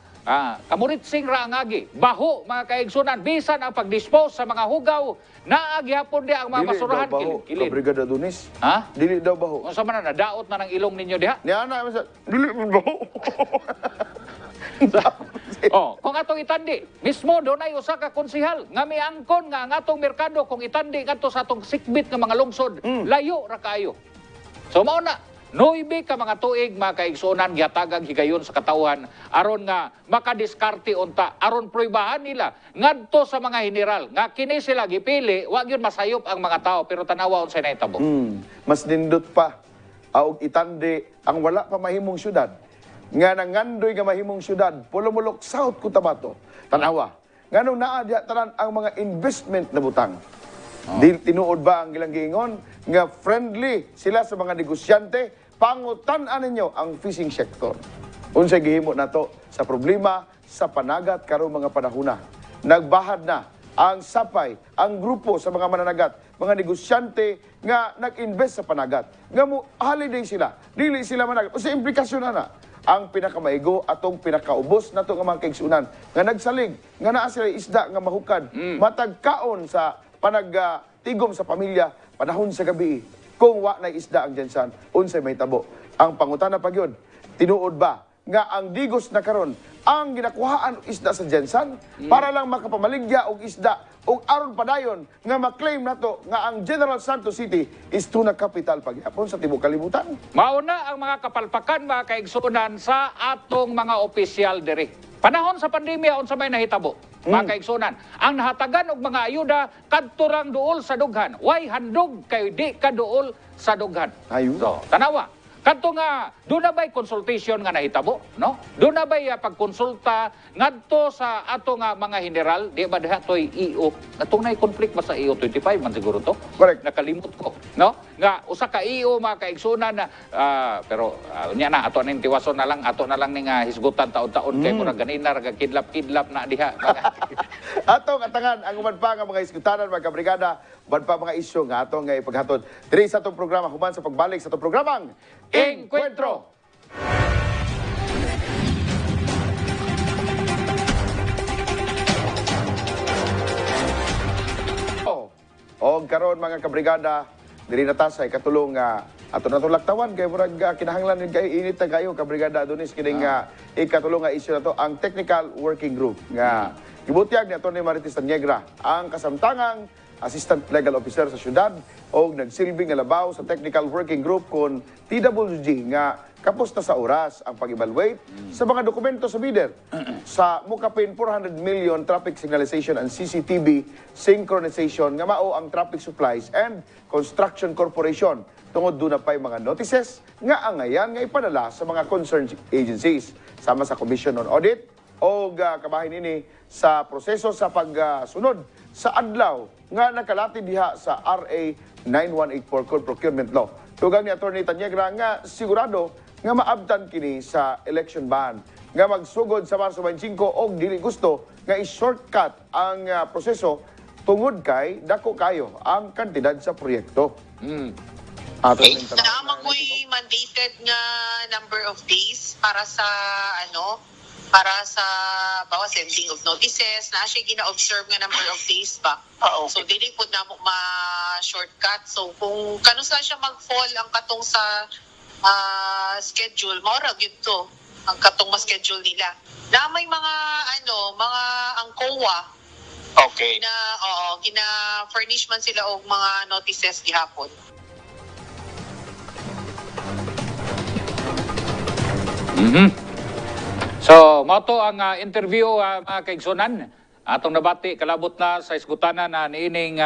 kamuritsing ra ang agi. Baho mga kaigsunan bisan ang pagdispose sa mga hugaw naa gyapon diha ang mga basurahan kilid. Brigada Adonis. Dili daw baho. Unsa man na daot na ng ilong ninyo diha? Niana dili man baho. Kung atong itandi, mismo doon ay usa ka konsihal nga miangkon nga ang atong merkado kung itandi ngadto sa atong sikbit nga mga lungsod, layo ra kaayo. So mao na, 9 ka mga tuig mga kaigsunan gihatagang higayon sa katawhan aron nga makadiskarte unta aron proybahan nila ngadto sa mga general nga kini sila gipili wa gyud masayop ang mga tao pero tanawa unsay nahitabo. Mas nindot pa og itandi ang wala pa mahimong syudad nga nangandoy nga mahimong syudad Pulumulok South Cotabato. Tanawa nganong naa diha tanan ang mga investment na butang. Di tinuod ba ang ilang giingon nga friendly sila sa mga negosyante, pangutan-an ninyo ang fishing sector. Unsay gihimo nato sa problema sa panagat karong mga panahuna. Nagbahad na ang sapay, ang grupo sa mga mananagat, mga negosyante nga nag-invest sa panagat. Nga mo holiday sila, dili sila managat. O sa implikasyon na ang pinakamaigo atong pinakaubos nato nga mga kaigsunan nga nagsalig nga naa sila isda nga mahukad matagkaon sa panagtigom sa pamilya panahon sa gabi kung wa na isda ang jansan unsay mahitabo. Ang pangutana pa gyud, tinuod ba nga ang digos na karon ang ginakuhaan og isda sa jansan para lang makapamaligya og isda ug aron padayon nga maklaim nato nga ang General Santos City is tuna capital pagyapon sa tibuok kalibutan. Mao na ang mga kapalpakan mga kaigsunan sa atong mga opisyal diri. Panahon sa pandemya unsa may nahitabo mga kaigsunan. Ang nahatagan og mga ayuda kadto rang duol sa dughan. Way handog kay di ka duol sa dughan. So, tanawa. Kadto nga doon na ba'y consultation nga nahitabo, no? Doon na ba'y pagkonsulta ngadto sa ato nga mga general, di ba diha toy EO? Atong nay conflict ba sa EO 25 man siguro to? Correct. Nakalimot ko, no? Nga usa ka EO mga kaigsunan na pero nya na ato ning tiwason na lang ning hisgutan taon-taon kay murag ganina ra kidlap-kidlap na diha. Atong atangan ang uban pa nga mga iskutanan mga kabrigada, uban pa mga isyu nga atong nga ipaghatod diri sa atong programa human sa pagbalik sa atong programang Encuentro. O karon mga kabrigada, diri na ta sa ikatulong ato na laktawan kay murag kinahanglan din kay init na kayo kabrigada Adonis kining ikatulong nga issue na to ang Technical Working Group nga gibutyag ni Atty. Marites Tanyegra ang kasamtangang Assistant Legal Officer sa syudad o nagsilbing nga labaw sa Technical Working Group kon TWG nga kapos na sa oras ang pag-evaluate sa mga dokumento sa bidder sa mukapin 400 million traffic signalization and CCTV synchronization nga mao ang Traffic Supplies and Construction Corporation tungod doon na pa'y mga notices nga angayan nga ipadala sa mga concerned agencies sama sa Commission on Audit o kabahin ini sa proseso sa pagsunod sa adlaw nga nakalati diha sa RA 9184 Code Procurement Law. Tugang ni Atty. Tanyegra nga sigurado nga maabtan kini sa election ban nga magsugod sa Marso 25 og dili gusto nga i-shortcut ang proseso tungod kay dako kayo ang kantidad sa proyekto. Okay. Naama ko'y mandated nga number of days para sa bawa sending of notices na siya gina-observe nga number of days ba. Okay. So dili pud na mo ma-shortcut. So kung kanusa siya mag-fall ang katong sa schedule, maura gyud to ang katong ma-schedule nila. Na may mga ang COA. Okay. Gina-furnish man sila og mga notices gihapon. So, mo to ang interview mga kaigsunan. Atong nabati kalabot na sa isgutanan na niining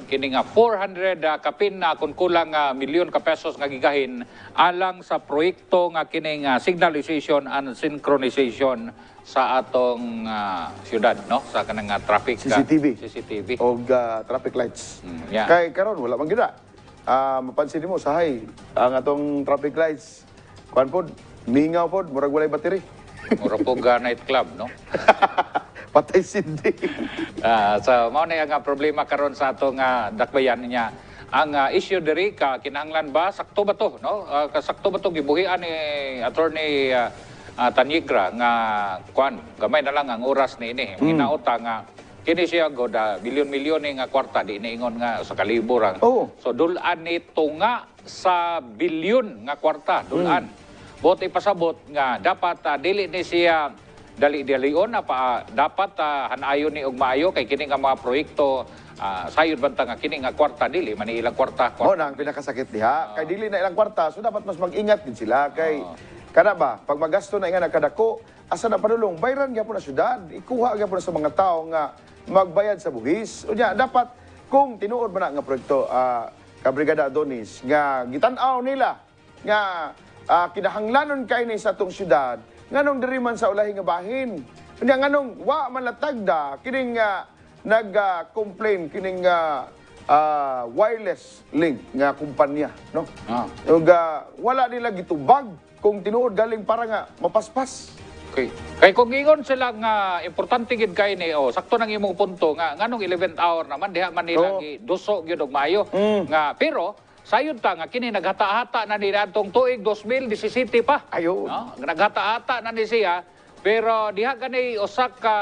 kining 400 kapin na kung kulang milyon ka pesos nga gigahin alang sa proyekto nga kining signalization and synchronization sa atong syudad, no? Sa kanang traffic CCTV o traffic lights. Yeah. Kay karon wala man gida. Mapansin mo sahay ang atong traffic lights kuan pod mingaw pod murag walay battery. Mura po night club, no? Patay sindi. So, mao na ang problema karon sa atong dakbayan niya. Ang issue diri kinahanglan ba sakto ba to, no? Kasakto ba to gibuhian ni Attorney Tanyegra nga gamay na lang ang oras ni ini. Hinaota nga kini siya goda bilyon-milyon nga kwarta di niingon nga sa kaliburan. So dulan nito nga sa bilyon nga kwarta dulan. Bot ipasabot nga dapat dili ni siya dali-dalion na dapat hanayon ni og maayo kay kini nga mga proyekto sayod banta nga kini nga kwarta dili man ilang kwarta. Na ang pinakasakit diha kay dili na ilang kwarta so dapat mas mag-ingat din sila kay kana ba pag magasto na nga nakadako asa na padulong bayran gyapon na syudad ikuha gyapon sa mga tao nga magbayad sa buhis unya dapat kung tinuod man na nga proyekto Kabrigada Adonis nga gitan-aw nila nga kinahanglanon kay ni sa atong syudad nganong diri man sa ulahi nga bahin unya nganong wa man latagda kining nag-complain kining wireless link nga kumpanya no ug wala nila gitubag kung tinuod galing para nga mapaspas. Okay. Kay kung ingon sila nga importante gid kay ni sakto nang imong punto nga nganong 11th hour naman diha man nila giduso gyud og maayo nga pero sayod ta nga kini naghata-hata na ni atong tuig 2017 pa. Ayun. No? Naghata-hata na ni siya pero diha gani usa ka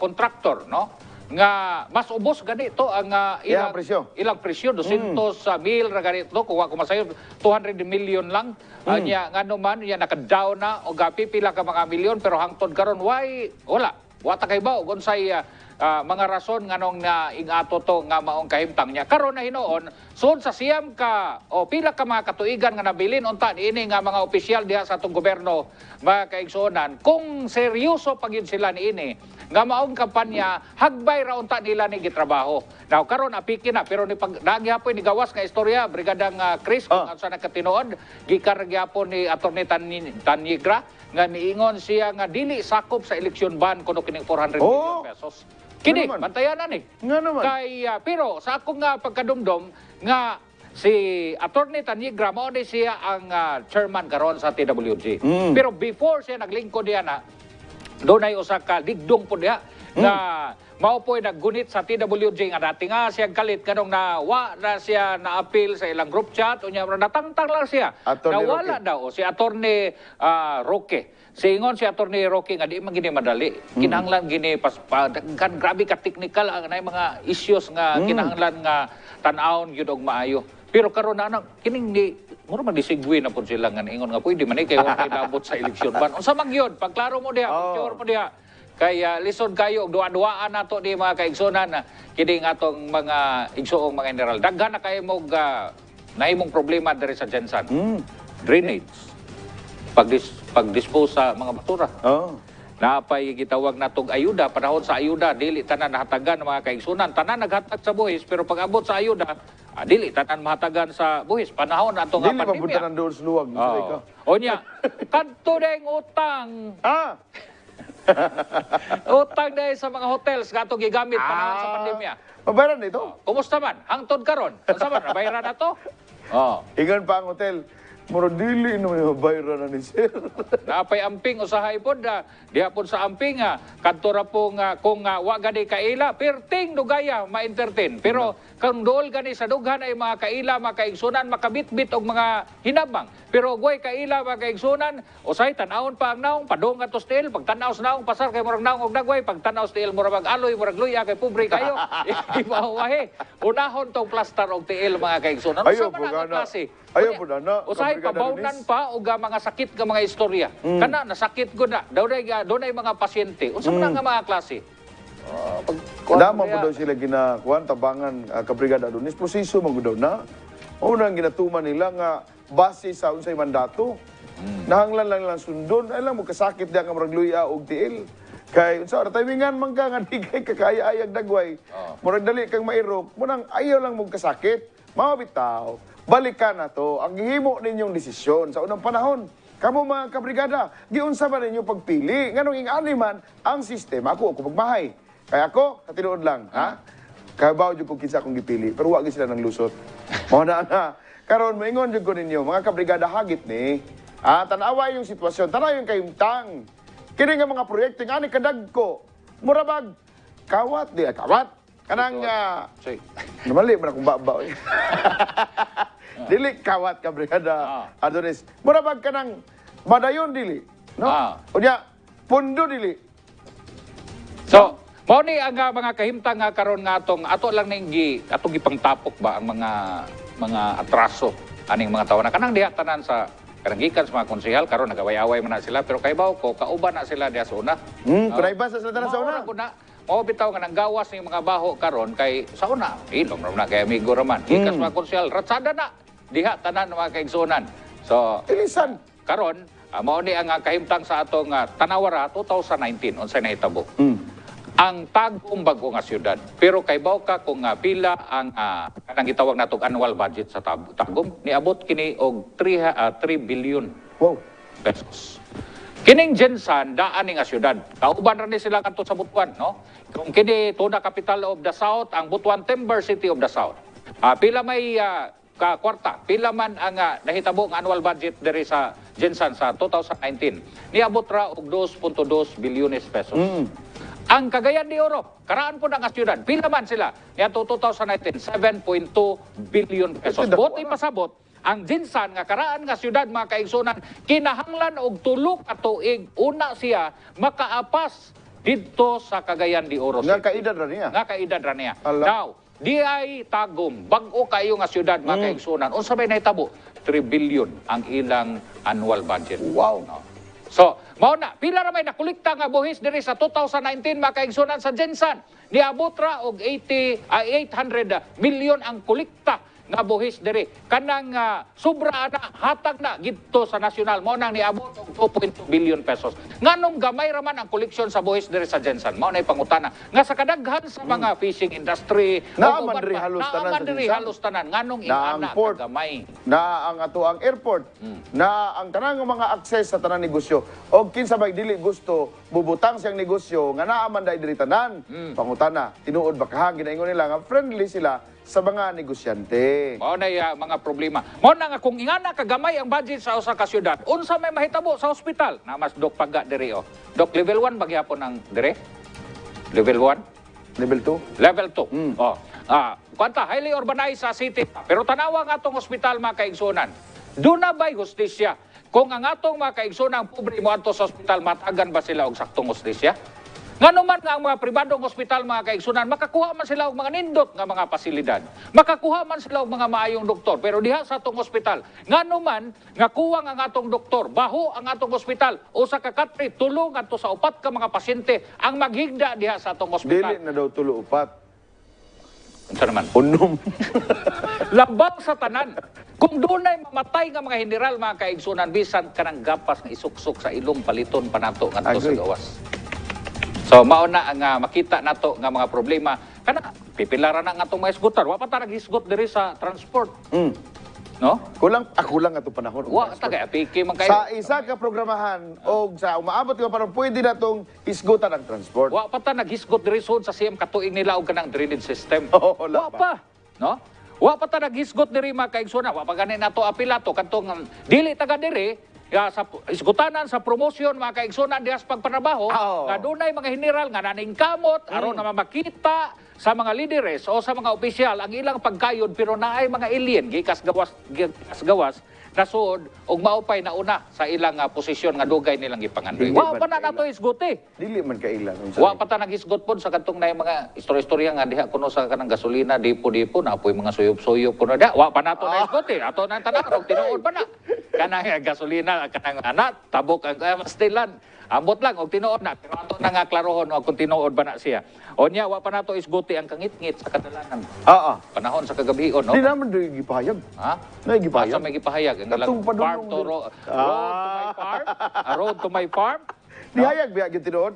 contractor no nga mas ubos ganito ang ilang presyo 200 mil ra ganito kuha ko masayod 200 million lang nya ngano man ya naka-down na o pipila ka mga milyon pero hangtod karon wala ta kay ba unsay mga rason nganong na ingato to nga maong kahimtang niya karon na hinoon sud sa siyam ka o pila ka mga katuigan nga nabilin unta ini nga mga opisyal diha sa atong gobyerno mga kaigsuonan kung seryoso pagid sila niini nga maong kampanya hagbay ra unta nila ni gitrabaho. Now karon apiki na pero ni naghapon ni gawas nga istorya brigadang Chris kung sa nakatinuod gikarag gyapon ni Atty. Tanyegra nga niingon siya nga dili sakop sa eleksyon ban kuno kining 400 million pesos. Kini bantayan na ni. Kay pero sa akong pagkadumdum nga si Atty. Tanyegra mao ni siya ang chairman karon sa TWG. Pero before siya naglingkod diha na doon ay usa ka digdong po diha na mao po'y naggunit sa TWG nga dati nga siya kalit kanong nawa na siya na-appeal sa ilang group chat unya natangtang lang siya. Attorney Nawala Roque. daw si Attorney Roque. Siingon si Attorney Roque nga di man gini madali. Kinahanglan gini kan grabe ka technical ang nay mga issues nga kinahanglan nga tan-awon gyud og maayo. Pero karon na kining ni mura man disigwi na pud sila nga ingon nga pwede man kay wa kay labot sa eleksyon ban. Unsa man gyud? Pagklaro mo diha, pag-sure mo diha. Kaya lisod kayo og duwa-duwaan nato di mga kaigsunan na kining atong mga igsuong mga general. Daghan na kayo mo nahimong problema diri sa Jensan. Drainage. Pag-dispose sa mga basura. Oh. Napay gitawag natong ayuda, panahon sa ayuda, dili tanan nahatagan ng mga kaigsunan. Tanan naghatag sa buhis, pero pag abot sa ayuda, dili tanan mahatagan sa buhis. Panahon atong Dili mapunta ng doon sa luwag. O niya, kadto deng utang. Utang dahil sa mga hotels nga itong gigamit panahon sa pandemya. Mabayaran ito. Kumusta man? Hangtod karon. Unsa man nabayaran na to? Ingan pa ang hotel. Muro dili na may mabayaran na ni sir. Napay amping usahay pod diha pod sa amping kadto ra po nga kung wa gani kaila perting dugaya ma-entertain. Pero kung dool gani sa dughan ay mga kaila makaigsunan makabitbit og mga hinabang. Pero goy kaila makaigsunan usahay tan-awon pa ang naong padong atos tiil pag tan-aw sa naong pasar kay murag naong og dagway pag tan-aw sa tiil murag mag-aloy murag luya kay pobre kayo. Ibawahe. Unahon tong plaster og tiil mga kaigsunan. Ayaw Unsa man po ang gana. klase? Ayaw po na. Usahay pabawnan pa og mga sakit nga mga istorya. Kana nasakit gud na. Daw nay mga pasyente. Unsa man nga mga klase? Dama po daw sila ginakuan, tabangan kabrigada Adonis. Proseso mo daw na. Unang ginatuman nila nga base sa unsay mandato. Nahanglan lang sundon. Ay lang mo kasakit diya nga murag luya og tiil. Kay unsa ra timingan man ka nga di kay kakaya ayag dagway. Murag dali kang mairok, munang ayaw lang mo kasakit. Mao bitaw. Balikan na to ang gihimo ninyong desisyon sa unang panahon. Kamo mga kabrigada, giunsa ba ninyo pagpili? Nganong ingani man ang sistema ako pagmahay. Kaya ako, katinuod lang, ha? Kabaw jud ko kinsa akong gipili, pero wa gyud sila nang lusot. Mao na na. Karon moingon jud ko ninyo, mga kabrigada hagit ni, tan-awa yung sitwasyon, tanaw yung kayumtang. Kini nga mga proyekto ngani kadagko, murabag kawat di kawat. Kanang namali man akong babaw. Dili kawat ka brigada Adonis. Murabag ka ng madayon dili. No? Unya, pundo dili. So, mao ni ang mga kahimtang nga karon nga ato lang ning atong gipangtapok ba ang mga atraso aning mga tawo na kanang diha tanan sa kanang gikan sa mga konsehal karon nagaway-away man na sila pero kaybaw ko kauban na sila diha sa una. Kunay ba sa tanan sa una? Mao bitaw nga nanggawas ning mga baho karon kay sa una ilom ra na kay amigo raman. Gikan sa mga konsehal ratsada na diha tanan mga kaigsunan. So, ilisan karon mao ni ang kahimtang sa atong Tanawara 2019 unsay nahitabo. Ang Tagum bago nga syudad. Pero kay ka kung pila ang kanang gitawag natong annual budget sa Tagum niabot kini og 3 billion pesos. Kining Jensan daan ni nga syudad. Kauban ra ni sila kadto sa Butuan, no? Kung kini tuna capital of the South, ang Butuan Timber City of the South. Pila may kwarta, pila man ang nahitabo ang annual budget diri sa Jensan sa 2019. Niabot ra og 2.2 bilyones pesos. Ang Cagayan de Oro, karaan po ng syudad, pila man sila, niyato 2019, 7.2 billion pesos. Buti pasabot, ang Jinsan nga karaan nga syudad mga kaigsunan, kinahanglan og tulok at tuig, una siya makaapas dito sa Cagayan de Oro. Nga kaedad ra niya. Nga kaedad ra niya. Now, di ay Tagum, bag-o kayo nga syudad mga kaigsunan, unsa may nahitabo? 3 billion ang ilang annual budget. Wow. No? So, mao na, pila ra may nakulikta nga buhis diri sa 2019 makaigsunan sa Jensan. Niabot ra og 800 million ang kulikta nga buhis diri. Kanang sobra na hatag na gidto sa nasyonal mo nang niabot og 2.2 billion pesos. Nganong gamay ra man ang koleksyon sa buhis diri sa Jensan. Mao nay pangutana nga sa kadaghan sa mga fishing industry naaman diri halos tanan sa Jensan. Halos tanan nganong ingana gamay. Na ang ato ang airport, na ang tanang mga access sa tanang negosyo. Og kinsa may dili gusto bubutang siyang negosyo nga naaman dai diri tanan. Pangutana, tinuod ba kahangin ingon nila nga friendly sila sa mga negosyante. Mao na mga problema. Mao na nga kung ingana kagamay ang budget sa usa ka syudad, unsa may mahitabo sa ospital? Na mas dok pagga diri o. Dok level 1 bagyapon ang dire? Level 1? Level 2? Level 2. Kwanta, highly urbanized sa city. Pero tanawa nga atong ospital mga kaigsunan. Doon na ba'y hustisya? Kung ang atong mga kaigsunan pobre mo ato sa ospital, matagan ba sila og saktong hustisya? Nga naman nga ang mga pribadong ospital mga kaigsunan, makakuha man sila og mga nindot nga mga pasilidad. Makakuha man sila og mga maayong doktor. Pero diha sa atong ospital, nga naman nga kuwang ang atong doktor, baho ang atong ospital, usa ka katri, tulong ato sa upat ka mga pasyente ang maghigda diha sa atong ospital. Dili na daw tulo upat. Unsa naman? Unom. Labang sa tanan. Kung doon ay mamatay nga mga general, mga kaigsunan, bisan kanang gapas nga isuksok sa ilong paliton pa nato ngadto sa Agree. gawas. So mao na ang makita nato nga mga problema kana pipilaran na nga atong mga isgutan. Wa pa ta naghisgot diri sa transport, no? Ako lang ato panahon. Wa ta kay apiki man kayo. Sa isa ka programahan o sa umaabot ka parang pwede na itong isgutan ang transport. Wa pa ta naghisgot diri sud sa siyam katuig nila og kanang drainage system. Oo, wala Wa pa, no? Wa pa ta naghisgot diri mga kaigsunan. Wa pa gani nato apilato kantong dili taga diri sa isgutanan sa promosyon mga kaigsunan diha sa pagpatrabaho nga dunay mga general nga naningkamot aron na makita sa mga lideres o sa mga opisyal ang ilang pagkayod pero naay mga alien gikas gawas nasud og maupay na una sa ilang posisyon nga dugay nilang ipangandoy. Dili Wa man pa na kailan. nato isguti. Dili man kailan. Wa pa ta naghisgot pod sa katong nay mga istorya-istorya nga diha kuno sa kanang gasolina dipo-dipo na apoy mga suyop-suyop kuno diha. Wa pa nato na isgot eh. Ato nang tanan og tinuod pa na. Kanang gasolina kanang tabok ang pastilan. Ambot lang og tinuod na pero ato na nga klarohon og kung tinuod ba na siya. Onya wa pa nato isguti ang kangit-ngit sa kadalanan. Panahon sa kagabihon no. Di naman doon gipahayag. Ha? Gipahayag. Asa may gipahayag ang ilang Katong padulong farm to road to my farm. Road to my farm. Dihayag biya gyud tinuod.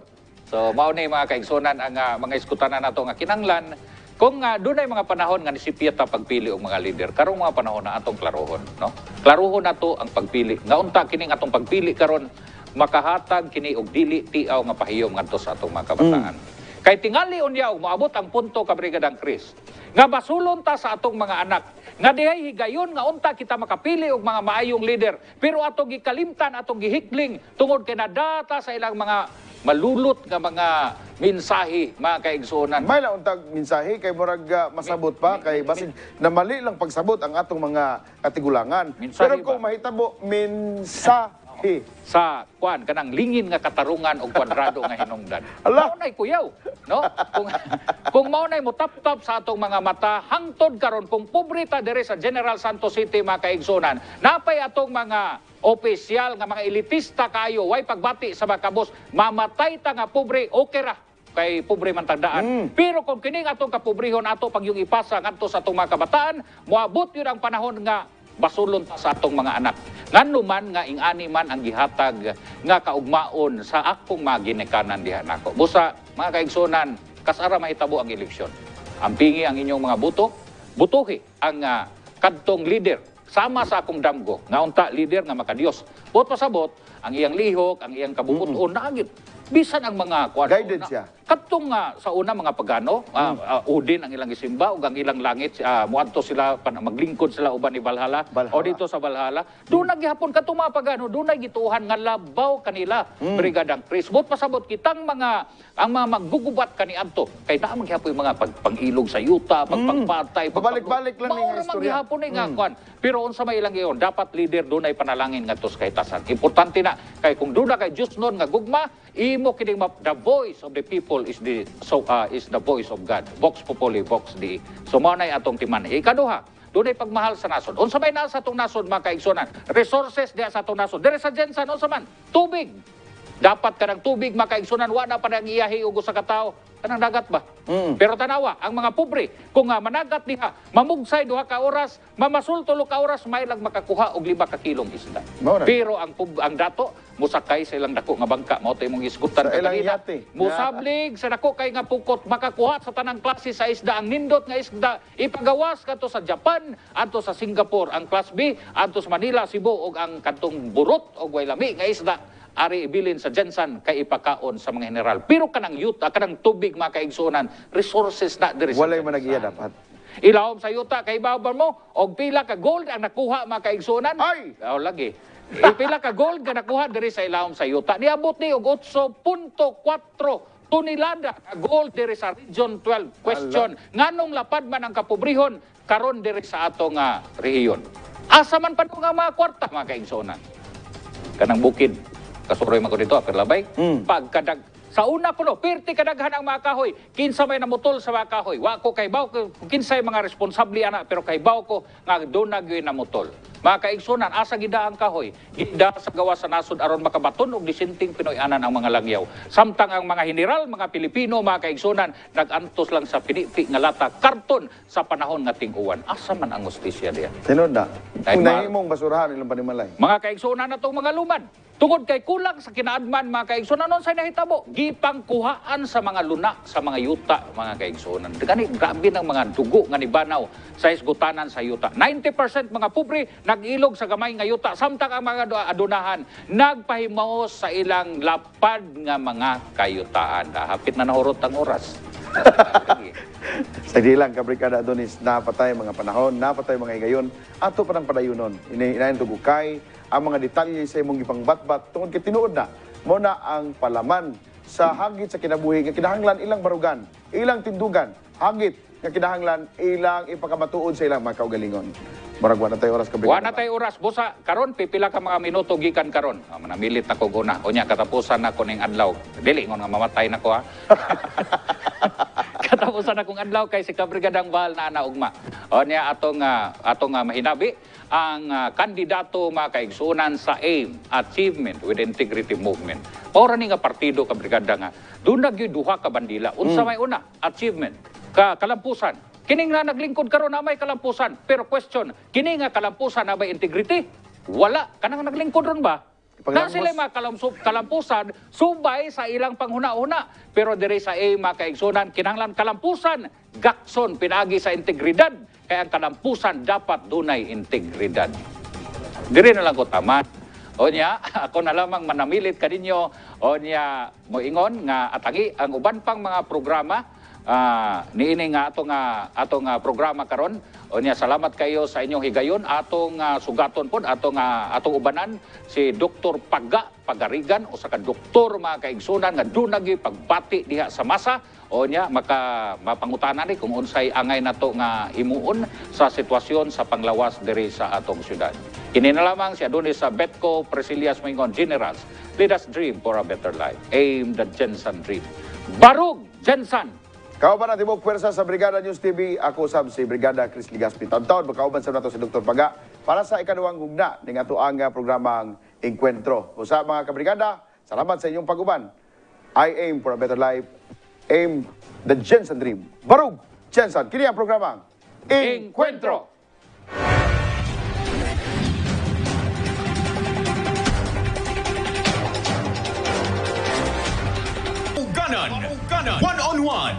So mao ni mga kaigsunan ang mga iskutanan nato nga kinanglan kung doon ay mga panahon nga nisipya ta pagpili og mga leader karong mga panahon na atong klarohon no. Klarohon nato ang pagpili. Nga unta kining atong pagpili karon makahatag kini og dili tiaw nga pahiyom ngadto sa atong mga kabataan. Kay tingali unyaw moabot ang punto ka Brigadang Chris nga basulon ta sa atong mga anak nga dihay higayon nga unta kita makapili og mga maayong leader pero atong gikalimtan atong gihikling tungod kay nadata sa ilang mga malulot nga mga mensahe mga kaigsunan. May launtag mensahe kay murag masabot pa kay basig na mali lang pagsabot ang atong mga katigulangan. Mensahe Pero ba? kung mahitabo mensahe Sa kuan kanang lingin nga katarungan og kwadrado nga hinungdan. Ala! Maunay kuyaw, no? Kung maunay mo tap-tap sa atong mga mata hangtod karon kung pobre ta diri sa General Santos City mga kaigsunan, napay atong mga opisyal nga mga elitista kayo way pagbati sa mga kabos, mamatay ta nga pobre okay ra kay pobre man tandaan. Pero kung kining atong kapobrehon ato pag yung ipasa ngadto sa atong mga kabataan, moabot yun ang panahon nga basulon ta sa atong mga anak. Ngano man nga ingani man ang gihatag nga kaugmaon sa akong mga ginikanan diha nako. Busa mga kaigsunan, kasara mahitabo ang eleksyon. Ampingi ang inyong mga buto, butuhi ang kadtong leader sama sa akong damgo. Nga unta leader nga makadiyos. Buot pasabot ang iyang lihok, ang iyang kabubuton naagid. Bisan ang mga Guided siya. Katong sa una mga pagano, udin ang ilang isimba ug ang ilang langit muadto sila maglingkod sila uban ni Valhalla, o dito sa Valhalla. Doon naghihapon katong mga pagano, doon ay gituhan nga labaw kanila Brigadang Chris. Bot pasabot kitang ang mga maggugubat kaniadto kay naa maghihapon yung mga pagpangilog sa yuta, pagpangpatay, Pabalik-balik lang yung istorya. maghihapon nga kwan. Pero unsa may ilang iyon, dapat leader doon ay panalangin ngadto sa kahitasan. Importante na kay kung doon na kay Diyos noon nga gugma, imo kining the voice of the people is the voice of God. Vox populi, vox Dei. So mao nay atong timan. Ikaduha, doon ay pagmahal sa nason. Unsa may naa sa atong nason mga kaigsunan? Resources diha sa atong nason. Dire sa Jensan unsa man? Tubig. Dapat kanang tubig mga kaigsunan wa na pa nang iyahi og usa ka tawo. Kanang dagat ba? Pero tanawa, ang mga pobre, kung managat diha, mamugsay 2 ka oras, mamasul 3 ka oras, may lang makakuha og 5 ka kilong isda. Pero ang dato, musakay sa ilang dako nga bangka, mao tay mong isgutan Sa ilang kanina. yate. Musablig sa dako kay nga pukot, makakuha sa tanang klase sa isda, ang nindot nga isda, ipagawas kadto sa Japan, adto sa Singapore, ang class B, adto sa Manila, Cebu, og ang kantong burot og way lami nga isda. Ari ibilin sa Jensan kay ipakaon sa mga general. Pero kanang yuta, kanang tubig mga kaigsunan, resources na diri sa Walay man Jensan. dapat. Ilawom sa yuta kay babar mo og pila ka gold ang nakuha mga kaigsunan. Ay! Lagi. Pila ka gold nga nakuha diri sa ilawom sa yuta. Niabot ni og 8.4 tunilada nga gold diri sa Region 12. Question, nganong lapad man ang kapobrehon karon diri sa ato nga rehiyon? Asa man pa nga mga kwarta, mga kaigsonan? Kanang bukid, kasuroy man ko dito, Perlabay, pagkadag sa una ko no, pirti kadaghan ang mga kahoy. Kinsa may namutol sa mga kahoy. Wa ko kay baw ko kinsay mga responsable ana pero kay baw ko nga doon na gyud namutol. Mga kaigsunan, asa gida ang kahoy? Gida sa gawa sa nasod aron makabaton og disenting Pinoy-anan ang mga langyaw. Samtang ang mga general, mga Pilipino, mga kaigsunan, nagantos lang sa pinipi nga lata karton sa panahon nga ting-uwan. Asa man ang hustisya diya? Tinod na. Ay, Kung ma- nahimong basurahan ilang panimalay. Mga kaigsunan na itong mga lumad. Tungod kay kulang sa kinaadman, mga kaigsunan, nun sa nahitabo, gipang kuhaan sa mga luna, sa mga yuta, mga kaigsunan. Gani, grabe ng mga dugo nga nibanaw sa isgutanan sa yuta. 90% mga pobre nag-ilog sa gamay nga yuta. Samtang ang mga adunahan, nagpahimos sa ilang lapad nga mga kayutaan. Hapit na nahurot ang oras. Sa dilang Kabrigada Adonis, napatay mga panahon, napatay mga higayon, ato pa ng padayunon. Inayin tugukay, ang mga detalye sa imong gipangbatbat tungod kay tinuod na mo na ang palaman sa hagit sa kinabuhi nga kinahanglan ilang barugan, ilang tindugan, hagit nga kinahanglan ilang ipakamatuod sa ilang mga kaugalingon. Murag wa na tayo oras Kabrigada. Wa na tayo oras. Busa, karon pipila ka mga minuto gikan karon. Manamilit na ko guna. O niya, katapusan na ko ning adlaw. Dili, ngon nga mamatay na ko ha. Katapusan akong adlaw kay si Kabrigadang Bahal na ugma. O niya, atong mahinabi ang kandidato mga kaigsunan sa AIM, Achievement with Integrity Movement. Maura ni nga partido Kabrigada nga, doon nagyuduha ka bandila. Unsa may una, achievement, kalampusan. Kining nga naglingkod karon na may kalampusan. Pero question, kining nga kalampusan na may integrity? Wala. Kanang naglingkod ron ba? Na sila mga kalampusan, subay sa ilang panghuna-una. Pero diri sa mga kaigsunan, kinahanglan kalampusan, gakson, pinagi sa integridad. Kaya ang kalampusan dapat dunay integridad. Diri na lang ko tama. O niya, ako na lamang manamilit kaninyo. O niya, moingon nga atangi ang uban pang mga programa. Niini nga atong programa karon. O niya, salamat kayo sa inyong higayon. Atong sugaton po, atong ubanan si Dr. Pagarigan o sa doktor mga kaigsunan nga dunagi pagbati diha sa masa. O niya, mapangutanan ni kung unsay angay nato nga himuon sa sitwasyon sa panglawas diri sa atong syudad. Kini na lamang si Adonis sa Betco Presilias Moingon Generals. Let us dream for a better life. Aim the Jensen dream. Barug Jensen! Kauban natin mo pwersa sa Brigada News TV. Ako sab si Brigada Chris Ligaspi. Taon-taon, magkauban sa nato si Dr. Paga para sa ikaduhang hugna ng ato ang programang Encuentro. O sa mga kabrigada, salamat sa inyong paguban. I aim for a better life. Aim the Jensen dream. Barug Jensen, kini ang programang Encuentro! Uganan, one-on-one.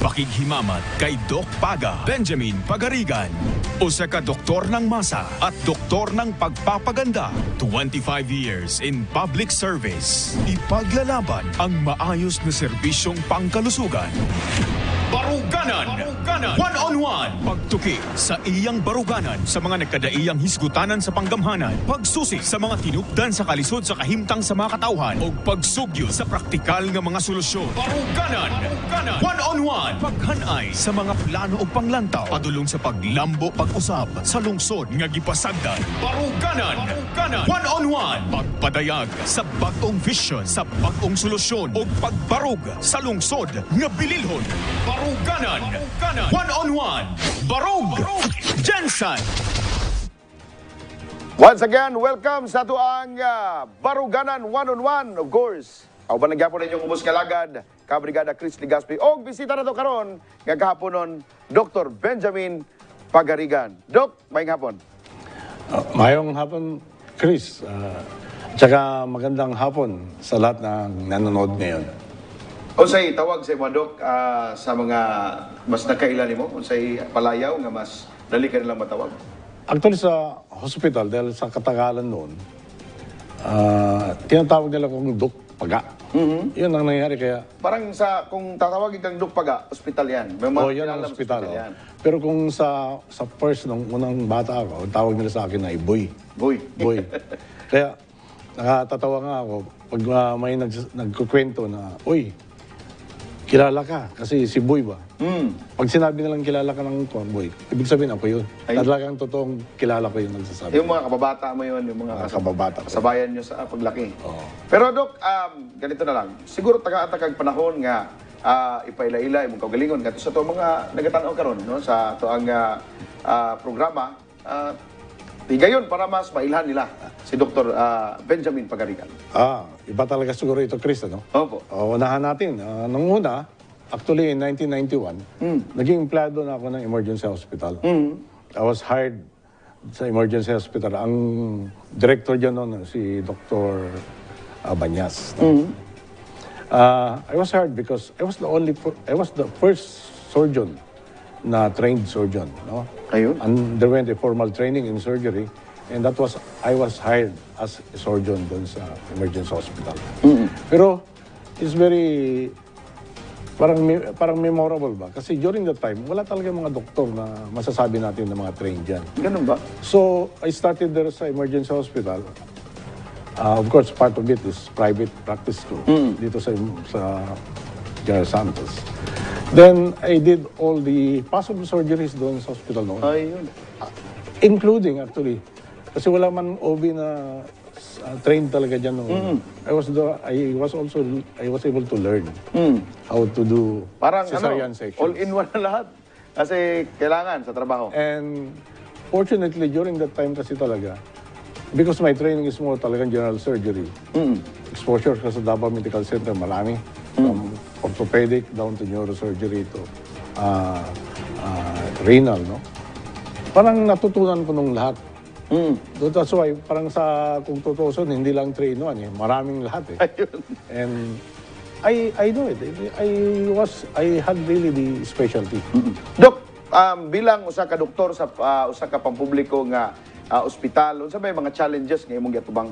Pakighimamat kay Doc Paga, Benjamin Pagarigan. Usa ka doktor ng masa at doktor ng pagpapaganda. 25 years in public service. Ipaglalaban ang maayos na serbisyong pangkalusugan. Baruganan, one-on-one. Pagtuki sa iyang baruganan sa mga nagkadaiyang hisgutanan sa panggamhanan. Pagsusi sa mga tinupdan sa kalisod sa kahimtang sa mga katawhan. O pagsugyo sa praktikal nga mga solusyon. Baruganan, one-on-one. Paghanay sa mga plano o panglantaw. Padulong sa paglambo, pag-usab sa lungsod nga gipasagdan. Baruganan, one-on-one. Pagpadayag sa bagong vision, sa bagong solusyon o pagbarug sa lungsod nga bililhon. Baruganan, one-on-one. Barug Jensen. Once again, welcome sa ato ang Baruganan One-on-One. Of course, ako ba nagyapon ninyong umus kalagad, Kabrigada Chris Ligaspi. O bisita na to karon nga kahaponon, Dr. Benjamin Pagarigan. Doc, maayong hapon. Mayong hapon, Chris. Tsaka magandang hapon sa lahat ng nanonood ngayon. Unsay tawag sa mga Doc sa mga mas nakailan mo? Unsay palayaw nga mas dali ka nilang matawag? Actually sa hospital, dahil sa katagalan noon, tinatawag nila kong Doc Paga. Yun ang nangyari kaya. Parang kung tatawagin kang Doc Paga, ospital yan. May mga Yan ang kilalang hospital. yan. Pero kung sa first, nung unang bata ako, ang tawag nila sa akin ay Boy. Boy. Boy. Kaya nakatatawa nga ako pag may nagkukwento na, uy, kilala ka. Kasi si Boy ba? Hmm. Pag sinabi nilang kilala ka ng Boy, ibig sabihin ako yun. Ay. Talagang totoong kilala ko yung nagsasabi. Yung mga kababata mo yun, yung mga Mga kababata ko. kasabayan nyo sa paglaki. Oo. Pero Dok, ganito na lang. Siguro taga-atakag panahon nga ipaila-ila imong kaugalingon ngadto sa to mga nagatanaw karon no sa to ang programa tigayon para mas mailhan nila si Dr. Benjamin Pagarigan. Iba talaga siguro ito, Chris, ano? Opo. Unahan natin. Nung una, actually in 1991, naging empleyado na ako ng emergency hospital. I was hired sa emergency hospital. Ang director dyan noon, si Dr. Banyas. I was hired because I was the first surgeon na trained surgeon, no? Ayun. Underwent a formal training in surgery, and I was hired as a surgeon doon sa emergency hospital. Pero it's very parang memorable ba? Kasi during that time, wala talaga mga doktor na masasabi natin na mga trained dyan. Ganun ba? So, I started there sa emergency hospital. Of course, part of it is private practice ko dito sa General Santos. Then, I did all the possible surgeries doon sa hospital noon. Ayun. Including, actually, kasi wala man OB na trained talaga dyan noon. I was able to learn how to do Parang cesarean sections. all-in-one na lahat. Kasi kailangan sa trabaho. And fortunately, during that time kasi talaga, because my training is more talagang general surgery, exposure ka sa Davao Medical Center, marami. From orthopedic down to neurosurgery to renal, no? Parang natutunan ko nung lahat. That's why, parang kung tutusin, hindi lang 3-in-1 eh. Maraming lahat eh. Ayun. And I know it. I had really the specialty. Dok, bilang usa ka doktor sa usa ka pampubliko nga ospital, unsa may mga challenges nga imong giatubang?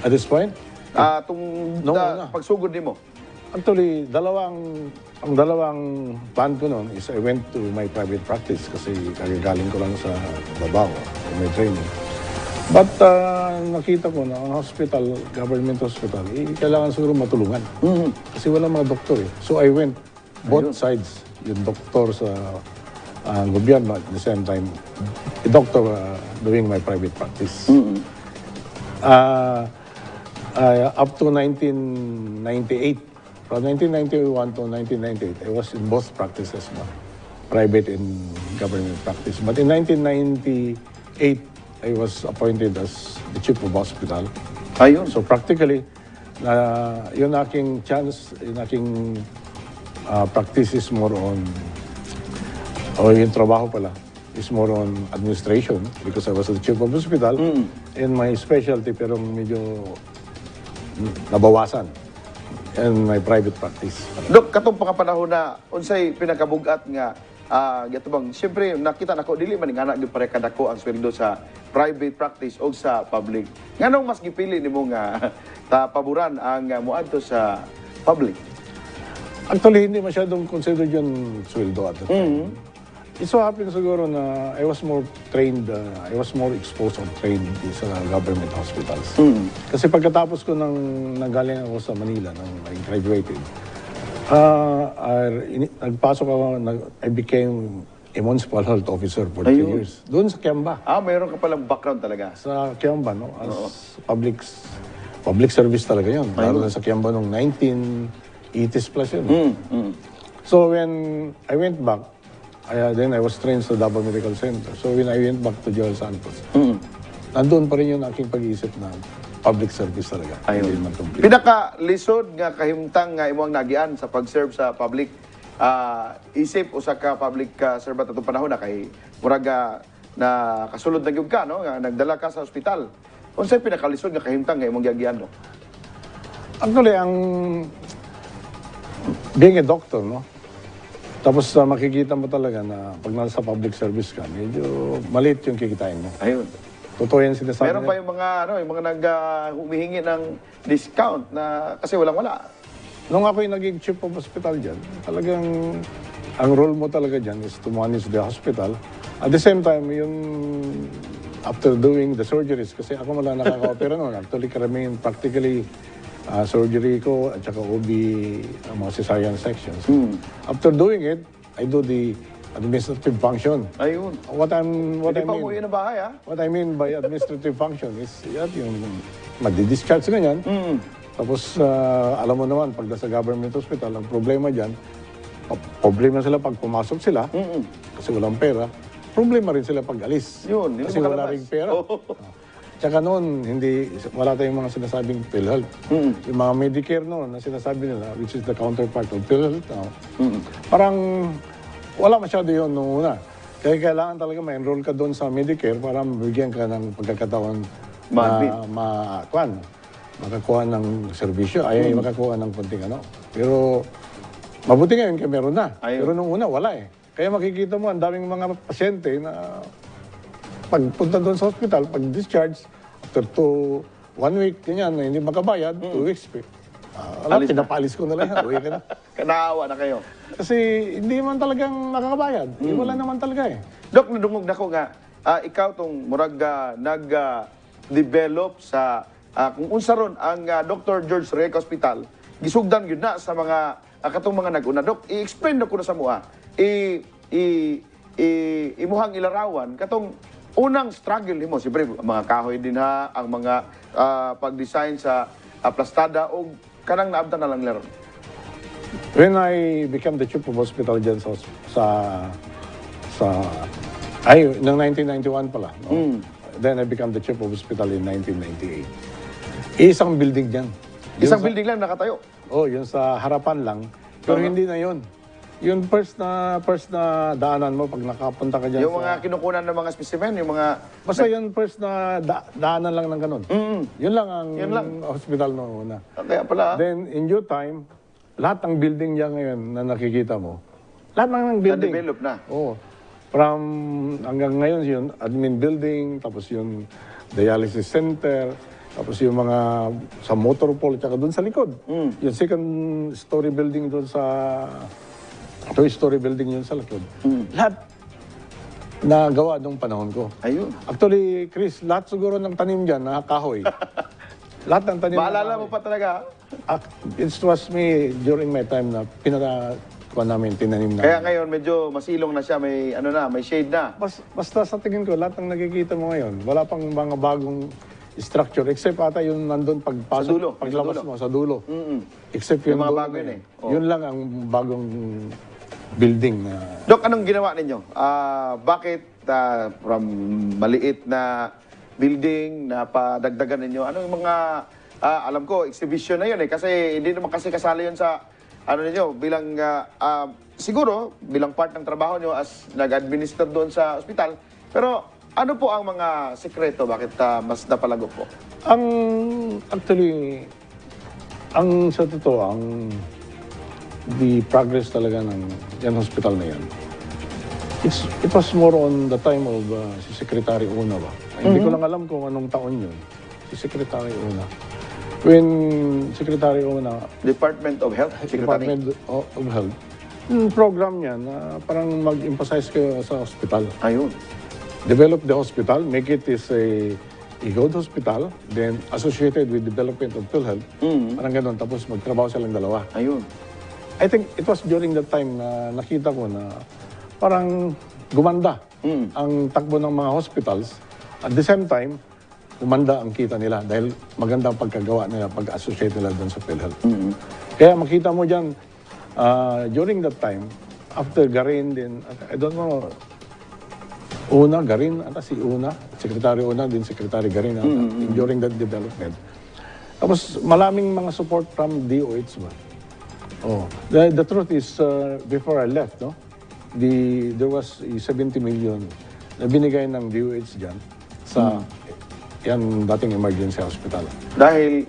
At this point, Tung una. pagsugod nimo. actually, ang dalawang plan ko noon is I went to my private practice kasi kagagaling ko lang sa Davao, may training. But nakita ko na ang hospital, government hospital, kailangan siguro matulungan. Kasi wala mga doktor eh. So I went both sides, yung doktor sa gobyerno at the same time, a doctor doing my private practice. Up to 1998, from 1991 to 1998, I was in both practices, no? Private and government practice. But in 1998, I was appointed as the chief of hospital. Ayun. So practically, yun aking chance, yun aking practice is more on, o yung trabaho pala, is more on administration because I was the chief of hospital. And my specialty, pero medyo nabawasan. And my private practice. Dok, katong panahon na unsay pinakabugat nga gatubang siyempre nakita nako dili man nga gyud pare kadako ang sweldo sa private practice o sa public. Nganong mas gipili nimo nga paboran ang moadto sa public? Actually, hindi masyadong considered yung sweldo at the time. It so happened siguro na I was more trained, I was more exposed or trained sa government hospitals. Kasi pagkatapos ko nanggaling ako sa Manila, nang I graduated, nagpasok ako, I became a municipal health officer for 2 years. Doon sa Kiamba. Mayroon ka palang background talaga. Sa Kiamba, no? As public service talaga yun. Lalo na sa Kiamba noong 1980s plus yun. So when I went back, then I was trained sa Davao Medical Center. So when I went back to General Santos, nandun pa rin yung aking pag-iisip na public service talaga. Ayun. Hindi man complete. Pinaka-lisod nga kahimtang nga imong nagian sa pag-serve sa public isip usa ka public servant atong panahon na kay murag na kasulod na gyud ka no nga nagdala ka sa ospital. Unsay pinaka-lisod nga kahimtang nga imong giagian no? Actually, ang being a doctor, no? Tapos makikita mo talaga na pag nasa public service ka, medyo maliit yung kikitain mo. Ayun. Totoo yan sinasabi Meron pa yung mga humihingi ng discount na kasi walang-wala. Nung ako yung naging chief of hospital dyan, talagang ang role mo talaga dyan is to manage the hospital. At the same time, yung after doing the surgeries, kasi ako wala nakaka-opera noon, actually karamihan practically surgery ko, at saka OB, mga cesarean sections. After doing it, I do the administrative function. Ayun. What I Hindi pa mean, umuwi ng bahay, ha? what I mean by administrative function is yung madi-discharge ganyan. Tapos, alam mo naman, pag nasa government hospital, ang problema dyan, problema sila pag pumasok sila, kasi walang pera. Problema rin sila pag alis. Yun, hindi kasi wala makalabas. ring pera. Oo. Tsaka noon, wala tayong mga sinasabing PhilHealth. Yung mga Medicare noon na sinasabi nila, which is the counterpart of PhilHealth now, parang wala masyado yun noong una. Kaya kailangan talaga ma-enroll ka doon sa Medicare para mabigyan ka ng pagkakataon na makakuha ng serbisyo, ay makakuha ng konting ano. Pero mabuti ngayon kaya meron na. Ayun. Pero nung una, wala eh. Kaya makikita mo, ang daming mga pasyente na pagpunta doon sa hospital, pag discharge, after 1 week, ganyan, na hindi makabayad, 2 weeks, Alis na. pinapalis ko na lang, uwi ka na. Kanaawa na kayo. Kasi hindi man talagang nakakabayad. Wala naman talaga eh. Dok, nadungog na ko nga, ikaw tong murag nag-develop sa kung unsa ron ang Dr. George Reque Hospital, gisugdan gyud na sa mga katong mga nag-una. Dok, i-explain na ko na sa mua. Imuhang ilarawan katong unang struggle nimo, siyempre mga kahoy din ha, ang mga pag-design sa plastada o kanang naabtan na lang laron. When I became the chief of hospital dyan ng 1991 pala. No? Then I became the chief of hospital in 1998. Isang building dyan. Isang building lang nakatayo. Oh, yun sa harapan lang. Pero hindi na yun. Yung first na daanan mo pag nakapunta ka dyan Yung mga kinukunan ng mga specimen, yung mga... Basta yun first na daanan lang ng ganun. Yun lang ang hospital noong una. Kaya pala, Then, in due time, lahat ng building niya ngayon na nakikita mo, lahat ng building. na-develop na. Oo. From hanggang ngayon, yun, admin building, tapos yung dialysis center, tapos yung mga sa motor pool, tsaka doon sa likod. Yung second story building doon sa... 2-story building yun sa likod. Lahat nagawa nung panahon ko. Ayun. Actually, Chris, lahat siguro ng tanim dyan, kahoy. Lahat ng tanim Maalala mo pa talaga. It was me during my time na tinanim na. Kaya ngayon, medyo masilong na siya, may may shade na. Basta sa tingin ko, lahat ng nakikita mo ngayon, wala pang mga bagong structure, except ata yung nandun pagpasok, Sa dulo. paglabas mo sa dulo. Except Yung yung mga dulo bago na yun yun. eh. Oh. Yun lang ang bagong building na... Dok, anong ginawa ninyo? Bakit from maliit na building na padagdagan ninyo? Anong mga, alam ko, exhibition na yun eh. Kasi hindi naman kasi kasali yun sa, ninyo, bilang, siguro, bilang part ng trabaho nyo as nag-administer doon sa ospital. Pero, ano po ang mga sekreto? Bakit mas napalago po? Actually, sa totoo, the progress talaga ng yan hospital na yan, it was more on the time of si Secretary Una ba? Hindi ko lang alam kung anong taon yun. Si Secretary Una. When Secretary Una... Department of Health? Department of Health. Yung program niya na parang mag-emphasize kayo sa hospital. Ayun. Develop the hospital, make it is a good hospital, then associated with development of PhilHealth. Parang ganun. Tapos magtrabaho silang dalawa. Ayun. I think it was during that time na nakita ko na parang gumanda ang takbo ng mga hospitals. At the same time, gumanda ang kita nila dahil maganda ang pagkagawa nila, pag-associate nila doon sa PhilHealth. Kaya makita mo dyan, during that time, after Garin din, I don't know, Una, Garin, si Una, Secretary Una, din Secretary Garin, during that development. Tapos maraming mga support from DOH ba? Oh, the truth is, before I left, no, there was 70 million na binigay ng DOH dyan sa yan dating emergency hospital. Dahil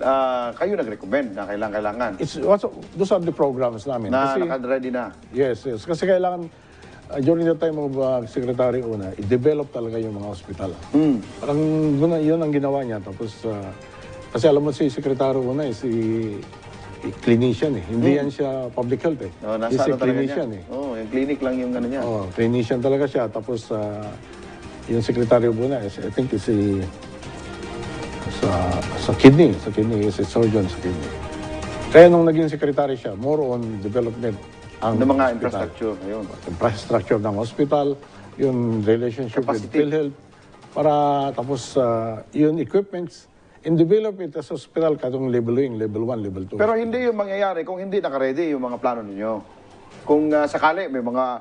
kayo nag-recommend na kailangan. Those are the programs namin. Na naka-ready na. Yes. Kasi kailangan, during the time of Secretary Una, i-develop talaga yung mga hospital. Parang yun ang ginawa niya. Tapos, kasi alam mo si Secretary Una, si clinician eh. Hindi yan siya public health eh. He's a clinician eh. Yung clinic lang yung ano niya. Clinician talaga siya. Tapos yung Secretary of Una, I think is sa kidney, is a surgeon sa kidney. Kaya nung naging secretary siya, more on development ang Ng mga hospital. infrastructure. Ayun. Infrastructure ng hospital, yung relationship with Capacity. PhilHealth, para tapos yung equipments, in develop it as hospital, katong level 1, level 2. Pero hindi yung mangyayari kung hindi naka-ready yung mga plano ninyo. Kung sakali may mga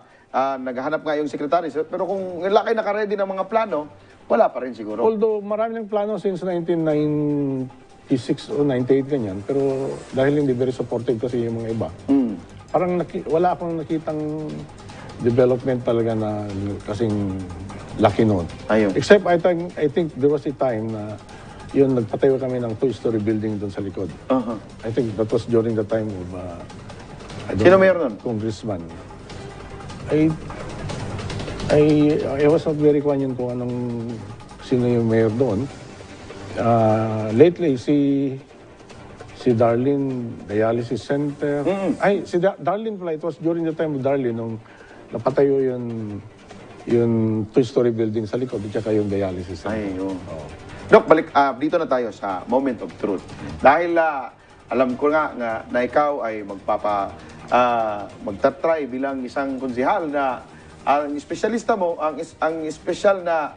naghahanap nga yung secretary, pero kung wala kayo naka-ready ng mga plano, wala pa rin siguro. Although marami ng plano since 1996 o 98 ganyan, pero dahil hindi very supportive kasi yung mga iba, parang wala akong nakitang development talaga na kasing laki noon. Ayun. Except I think there was a time na yun, nagpatayo kami ng 2-story building doon sa likod. Uh-huh. I think that was during the time of Sino mayor nun? Congressman. I was not very kung sino yung mayor doon. Lately, si Darlene Dialysis Center. Si Darlene pala, it was during the time of Darlene nung napatayo yung 2-story building sa likod at saka yung dialysis center. Ayun. Dok, balik dito na tayo sa moment of truth. Dahil alam ko nga na ikaw ay magtatry bilang isang konsihal na ang espesyalista mo, ang espesyal na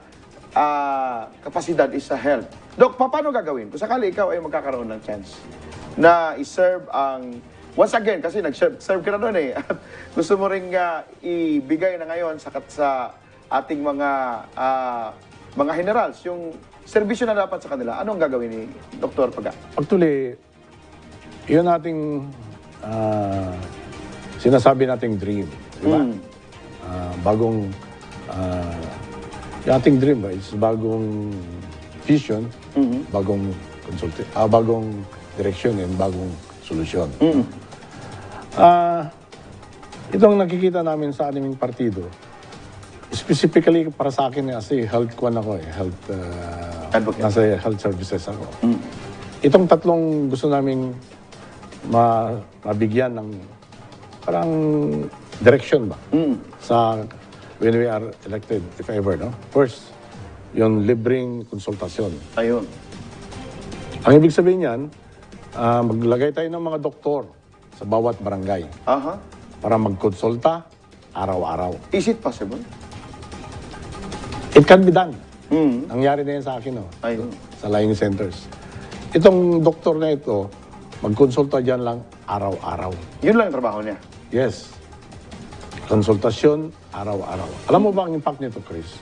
kapasidad is sa health. Dok, paano gagawin? Kung sakali ikaw ay magkakaroon ng chance na i-serve ang... Once again, kasi nag-serve ka na doon eh. At gusto mo rin ibigay na ngayon sa ating mga generals, yung serbisyo na dapat sa kanila. Anong gagawin ni Dr. Paga? Actually, yun ating sinasabi nating dream. Di ba? Yung ating dream ba is bagong vision, bagong direction and bagong solusyon. Itong nakikita namin sa aming partido, specifically para sa akin kasi health Advocate. nasa health services ako. Itong tatlong gusto naming mabigyan ng parang direction ba sa when we are elected, if ever, no? First, yung libreng konsultasyon. Ayun. Ang ibig sabihin yan, maglagay tayo ng mga doktor sa bawat barangay Aha. para magkonsulta araw-araw. Is it possible? It can be done. Nangyari na yan sa akin, no? Ayun. Sa lying centers. Itong doktor na ito, magkonsulta dyan lang araw-araw. Yun lang ang trabaho niya. Yes. Konsultasyon araw-araw. Alam mo ba ang impact nito, Chris?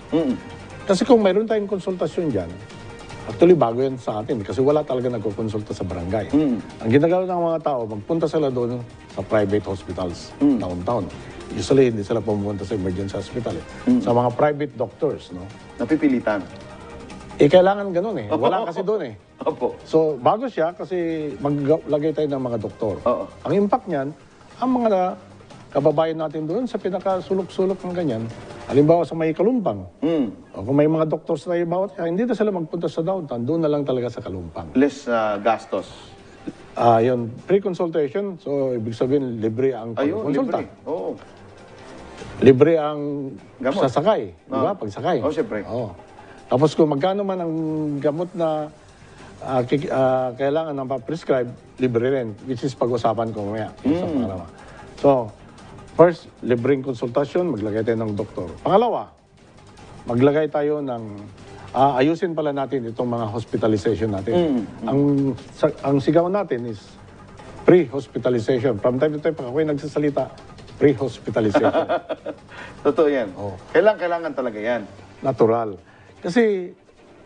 Kasi kung mayroon tayong konsultasyon dyan, actually bago yan sa atin kasi wala talaga nagkukonsulta sa barangay. Ang ginagawa ng mga tao, magpunta sila doon sa private hospitals, downtown. Usually, hindi sila pumunta sa emergency hospital. Sa mga private doctors, no? Napipilitan. Kailangan ganun eh. Wala kasi doon eh. Opo. So, bago siya kasi maglagay tayo ng mga doktor. Oo. Ang impact niyan, ang mga kababayan natin doon sa pinakasulok-sulok ng ganyan, halimbawa sa may Kalumpang, o kung may mga doctors tayo bawat, hindi na sila magpunta sa downtown, doon na lang talaga sa Kalumpang. Less gastos. Yun, pre-consultation, so ibig sabihin, libre ang Ayun, pagkonsulta. libre. Oo. Libre ang Gamot. sasakay, di ba? Pagsakay. Oh, siyempre. Oo. Tapos kung magkano man ang gamot na kailangan ng pa-prescribe, libre rin, which is pag-usapan ko mamaya. Sa pangalawa. So, first, libreng konsultasyon, maglagay tayo ng doktor. Pangalawa, maglagay tayo ng, ayusin pala natin itong mga hospitalization natin. Ang sigaw natin is pre-hospitalization. From time to time, pag ako'y nagsasalita, pre-hospitalization. Totoo yan. Oo. Kailangan talaga yan. Natural. Kasi,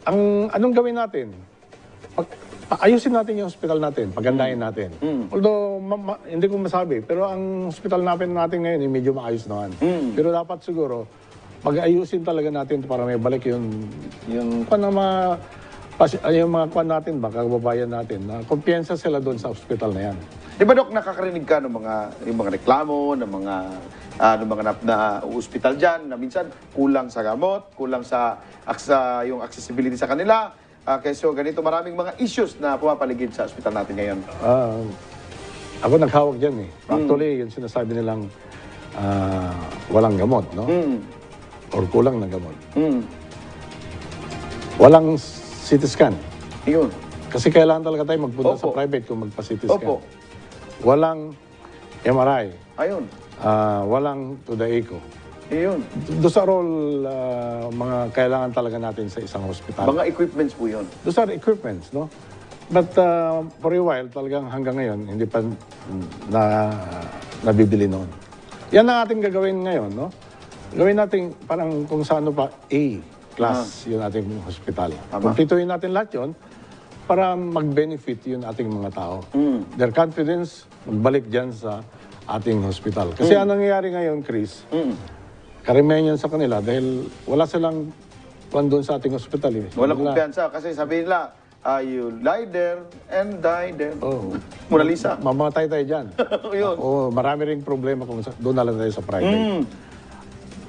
anong gawin natin? Ayusin natin yung hospital natin, pagandahin natin. Although, hindi ko masabi, pero ang hospital natin ngayon, medyo maayos naman. Pero dapat siguro, pag-ayusin talaga natin para may balik yung mga kwan natin, kababayan natin, na kumpiyansa sila doon sa hospital na yan. Di ba, Dok, nakakarinig ka ng yung mga reklamo, ng mga hospital dyan, na minsan kulang sa gamot, kulang sa yung accessibility sa kanila. So ganito, maraming mga issues na pumapaligid sa hospital natin ngayon. Ako naghawak dyan eh. Actually, yung sinasabi nilang walang gamot, no? Or kulang ng gamot. Walang CT scan. Yun. Kasi kailangan talaga tayo magpunta sa Opo. private kung magpa-CT scan. Opo. Walang MRI, Ayun. walang to the echo. Yun. Those are all mga kailangan talaga natin sa isang hospital. Mga equipments po yun. Those are equipments, no? But for a while, talagang hanggang ngayon, hindi pa nabibili noon. Yan ang ating gagawin ngayon, no? Gawin natin parang kung saan pa A-class yung ating hospital. Tama. Kumpletuhin natin lahat yun para mag-benefit yung ating mga tao. Their confidence, magbalik dyan sa ating hospital. Kasi anong nangyayari ngayon, Chris, karamihan yan sa kanila dahil wala silang kung doon sa ating hospital. Walang kumpiyansa kasi sabihin nila, you lie there and die there. Oh. Mona Lisa. Mamatay tayo dyan. Yun. Oo, marami ring problema kung doon na lang tayo sa private.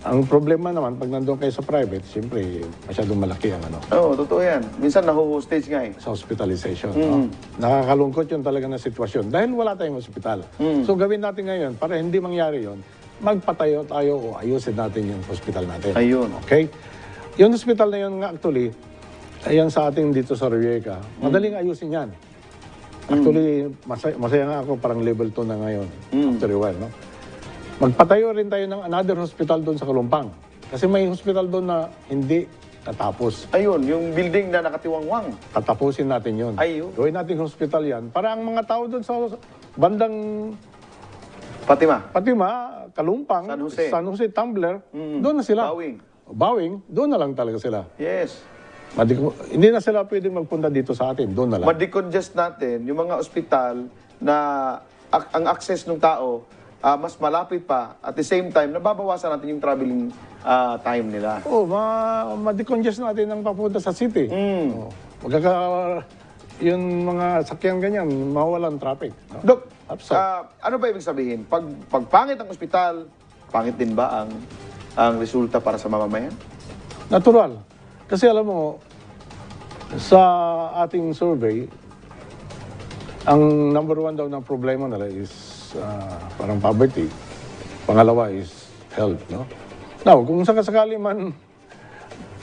Ang problema naman, pag nandun kayo sa private, siyempre, masyadong malaki ang ano, Oo, totoo yan. Minsan naho-hostage nga eh. sa hospitalization. No? Nakakalungkot yung talaga na sitwasyon dahil wala tayong hospital. So gawin natin ngayon, para hindi mangyari yon, magpatayo tayo o ayusin natin yung hospital natin. Ayun. Okay? Yung hospital na yun nga actually, ayan sa ating dito sa Rebecca, madaling ayusin yan. Actually, masaya nga ako, parang level 2 na ngayon. After a while, no? Magpatayo rin tayo ng another hospital doon sa Kalumpang. Kasi may hospital doon na hindi natapos. Ayun, yung building na nakatiwangwang. Tatapusin natin yun. Ayun. Gawin natin hospital yan. Para ang mga tao doon sa bandang Fatima. Kalumpang, San Jose. Tumbler, doon na sila. Bawing, doon na lang talaga sila. Yes. Hindi na sila pwedeng magpunta dito sa atin. Doon na lang. Ma-decongest natin yung mga ospital na ang access ng tao mas malapit pa. At the same time, nababawasan natin yung traveling time nila. Oo, ma-decongest natin ang papunta sa city. Oh, yung mga sakyan ganyan, mawalan traffic. No? Dok, Absolutely. ano ba ibig sabihin? Pag pangit ang ospital, pangit din ba ang resulta para sa mamamayan? Natural. Kasi alam mo, sa ating survey, ang number one daw ng problema nila is parang poverty. Pangalawa is health, no? Now, kung sakasakali man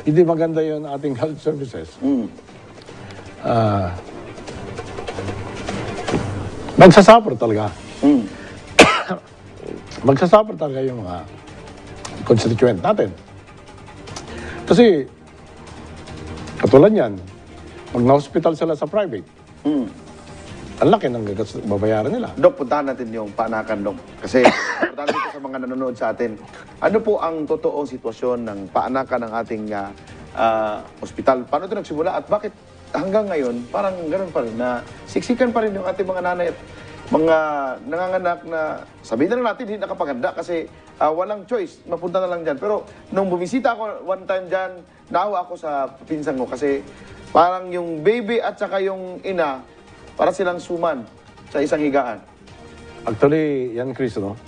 hindi maganda yon ating health services, magsasuffer talaga. Magsasuffer talaga yung mga constituent natin. Kasi, katulad yan, pag na-hospital sila sa private, ang laki ng babayaran nila. Dok, puntahan natin yung paanakan, Dok. Kasi, importante ito sa mga nanonood sa atin. Ano po ang totoong sitwasyon ng paanakan ng ating ospital? Paano ito nagsimula at bakit hanggang ngayon, parang ganoon pa rin na siksikan pa rin yung ating mga nanay at mga nanganganak na sabihin na lang natin hindi nakapaganda kasi walang choice, mapunta na lang dyan. Pero nung bumisita ako one time dyan, naawa ako sa pinsan ko kasi parang yung baby at saka yung ina, para silang suman sa isang higaan. Actually, yan, Chris, no?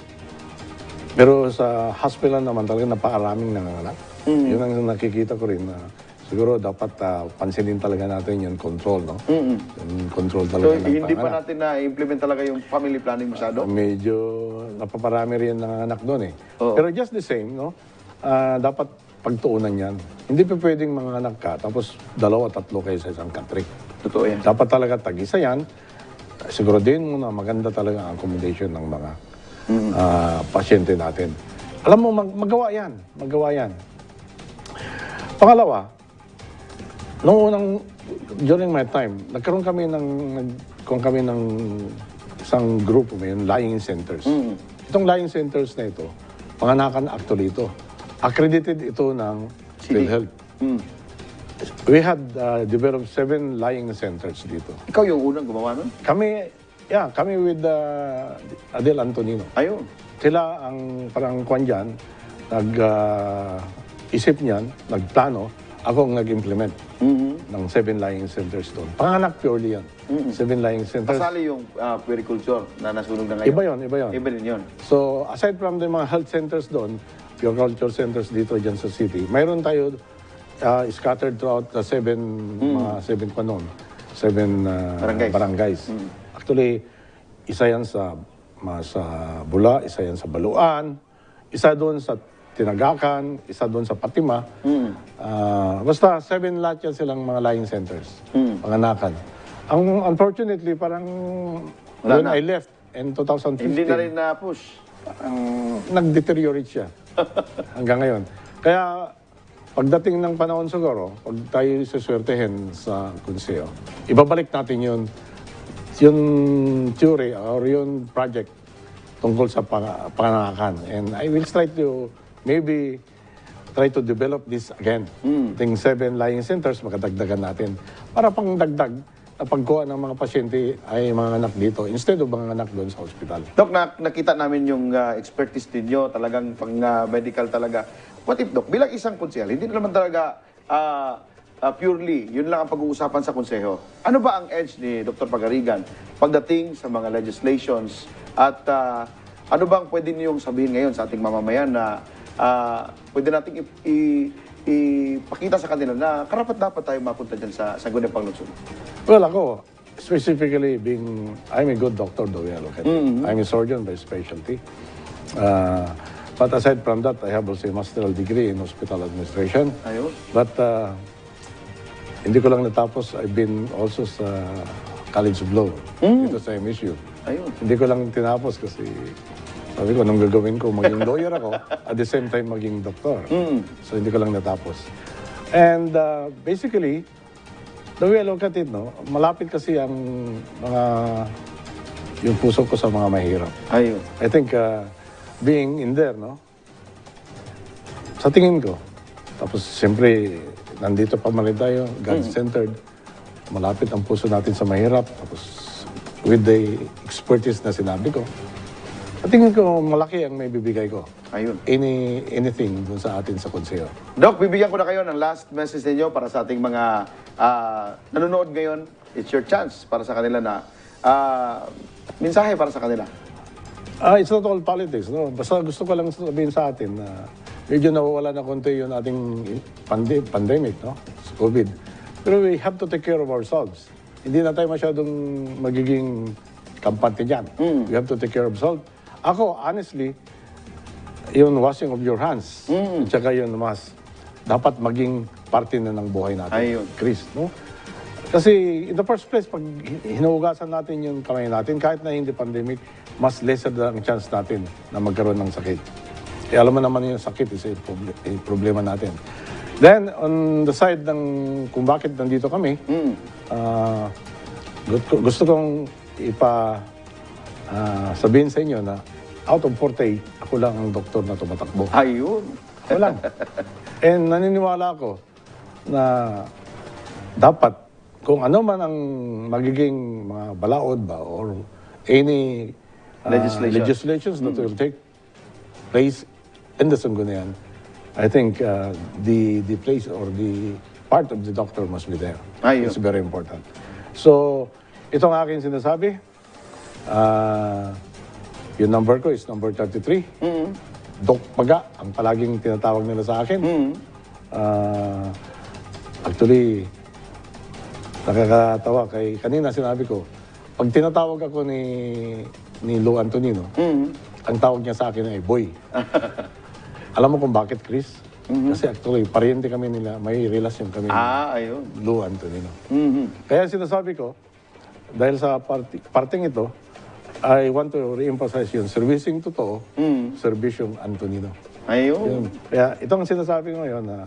Pero sa hospital naman talaga napakaraming nanganganak. Yun ang nakikita ko rin na siguro dapat pansinin talaga natin yung control, no? Yung control So, talaga ng hindi pa panganak. natin na-implement talaga yung family planning masyado? Medyo napaparami rin nanganganak doon eh. Oo. Pero just the same, no? Dapat pagtuunan yan. Hindi pa pwedeng manganak ka, tapos 2-3 kayo sa isang country. Totoo yan. Dapat talaga tag-isa yan. Siguraduhin mo na maganda talaga ang accommodation ng mga pasyente natin. Alam mo, magawa yan. Magawa yan. Pangalawa, during my time, nagkaroon kami ng isang grupo ngayon, lying centers. Itong lying centers na ito, panganakan actually ito. Accredited ito ng PhilHealth. We had developed 7 lying centers dito. Ikaw yung unang gumawa nun? Kami with Adel Antonino. Ayun. Sila ang parang kwan dyan, nag-isip niyan, nagplano, ako ang nag-implement ng 7 lying centers doon. Panganak purely yan. 7 lying centers. Pasali yung puericulture na nasunog na ngayon. Iba yun, iba yun. Iba din yun. So, aside from the mga health centers doon, puericulture centers dito dyan sa city, mayroon tayo scattered throughout the 7 barangays. Actually, isa yan sa Bula, isa yan sa Baluan, isa doon sa Tinagakan, isa doon sa Patima. Basta 7 lahat yan silang mga lying centers, panganakan. Unfortunately, parang when I left in 2015, Hindi na rin na-push. nag-deteriorate siya hanggang ngayon. Kaya pagdating ng panahon siguro, pag tayo suswertehin sa Kunseo, ibabalik natin yung theory or yung project tungkol sa panganakan. And I will try to maybe try to develop this again. Ting 7 lying centers, makadagdagan natin para pang dagdag na pagkuha ng mga pasyente ay mga anak dito instead of mga anak doon sa hospital. Dok, nakita namin yung expertise ninyo, talagang pang-medical talaga. What if, Dok, bilang isang konsehal, hindi naman talaga purely, yun lang ang pag-uusapan sa konseho. Ano ba ang edge ni Dr. Pagarigan pagdating sa mga legislations at ano bang pwede niyong sabihin ngayon sa ating mamamayan na pwede nating ipakita sa kanila na karapat-dapat tayo mapunta dyan sa Sangguniang Panglunsod? Well, ako, specifically I'm a good doctor, though, yeah, look at it. I'm a surgeon by specialty. But aside from that, I have also a master's degree in hospital administration. Ayun. But hindi ko lang natapos. I've been also sa College of Law. Dito sa MSU. Ayun. Hindi ko lang tinapos kasi sabi ko, anong gagawin ko? Maging lawyer ako, at the same time maging doktor. So hindi ko lang natapos. And basically, the way I look at it, no, malapit kasi ang yung puso ko sa mga mahirap. Ayun. I think being in there, no, sa tingin ko, tapos siyempre, nandito pa man rin tayo, God-centered, malapit ang puso natin sa mahirap, tapos with the expertise na sinabi ko, sa tingin ko, malaki ang may bibigay ko. Ayun. Anything dun sa atin sa konseho. Dok, bibigyan ko na kayo ng last message ninyo para sa ating mga nanonood ngayon. It's your chance para sa kanila na mensahe para sa kanila. It's not all politics, no? Basta gusto ko lang sabihin sa atin na medyo nawawala na konti yung ating pandemic, no? COVID. Pero we have to take care of ourselves. Hindi na tayo masyadong magiging kampante dyan. We have to take care of ourselves. Ako, honestly, yung washing of your hands, at saka yung mask, dapat maging parte na ng buhay natin. Ayun. Chris, no? Kasi in the first place, pag hinuhugasan natin yung kamay natin, kahit na hindi pandemic, mas lesser ang chance natin na magkaroon ng sakit. Alam mo naman yung sakit is a problema natin. Then, on the side ng kung bakit nandito kami, gusto kong sabihin sa inyo na out of 48, ako lang ang doktor na tumatakbo. Ayun. Ako lang. And naniniwala ako na dapat kung ano man ang magiging mga balaod ba or any legislations that will take place in the Sangguniang, I think the place or the part of the doctor must be there. Ayun. It's very important. So, itong aking sinasabi, yung number ko is number 33. Doc Paga, ang palaging tinatawag nila sa akin. Actually, nakakatawa. Kanina sinabi ko, pag tinatawag ako ni Lou Antonino, ang tawag niya sa akin ay Boy. Alam mo kung bakit, Chris? Kasi actually, pariente kami nila, may relasyon kami ni Ayun. Lou Antonino. Kaya sinasabi ko, dahil sa parting ito, I want to re-emphasize yung servicing totoo, servisyong Antonino. Ayun. Kaya ito ang sinasabi ko ngayon na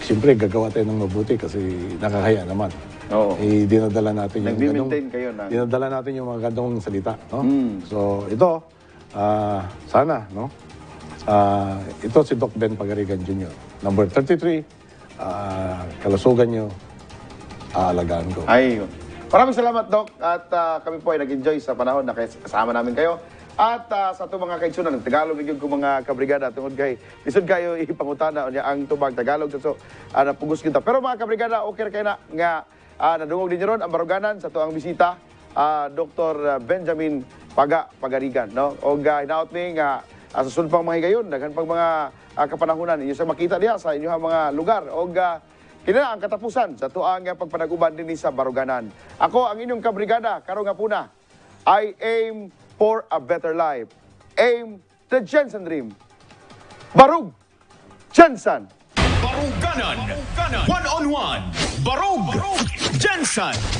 siyempre gagawa tayo ng mabuti kasi nakakaya naman. Oo. Dinadala natin yung Nag-maintain kayo na. dinadala natin yung mga gandong salita. No? So ito, sana, no? Ito si Doc Ben Pagarigan Jr. Number 33, kalusugan nyo, aalagaan ko. Ayun. Maraming salamat, Doc. At kami po ay nag-enjoy sa panahon na kasama namin kayo. At sa itong mga kaitsunan, ng Tagalog, nagyon ko mga kabrigada, tungod kay, lisod kayo ipangutana ang tubag Tagalog. So, napugos kita. Pero mga kabrigada, okay kayo na nga nadungog din ron ang baruganan sa tuang bisita, Dr. Benjamin Pagarigan. No? O hinaot mi nga sa sulpang mga higayon, daghan pang mga kapanahunan, inyo sa makita diya sa inyong mga lugar. O kinana ang katapusan sa tuang pagpanag-uban din sa baruganan. Ako ang inyong kabrigada, karong nga puna, I aim for a better life. Aim the Jensen Dream. Barug Jensen. Baruganan. One-on-one. Barug. Jensen.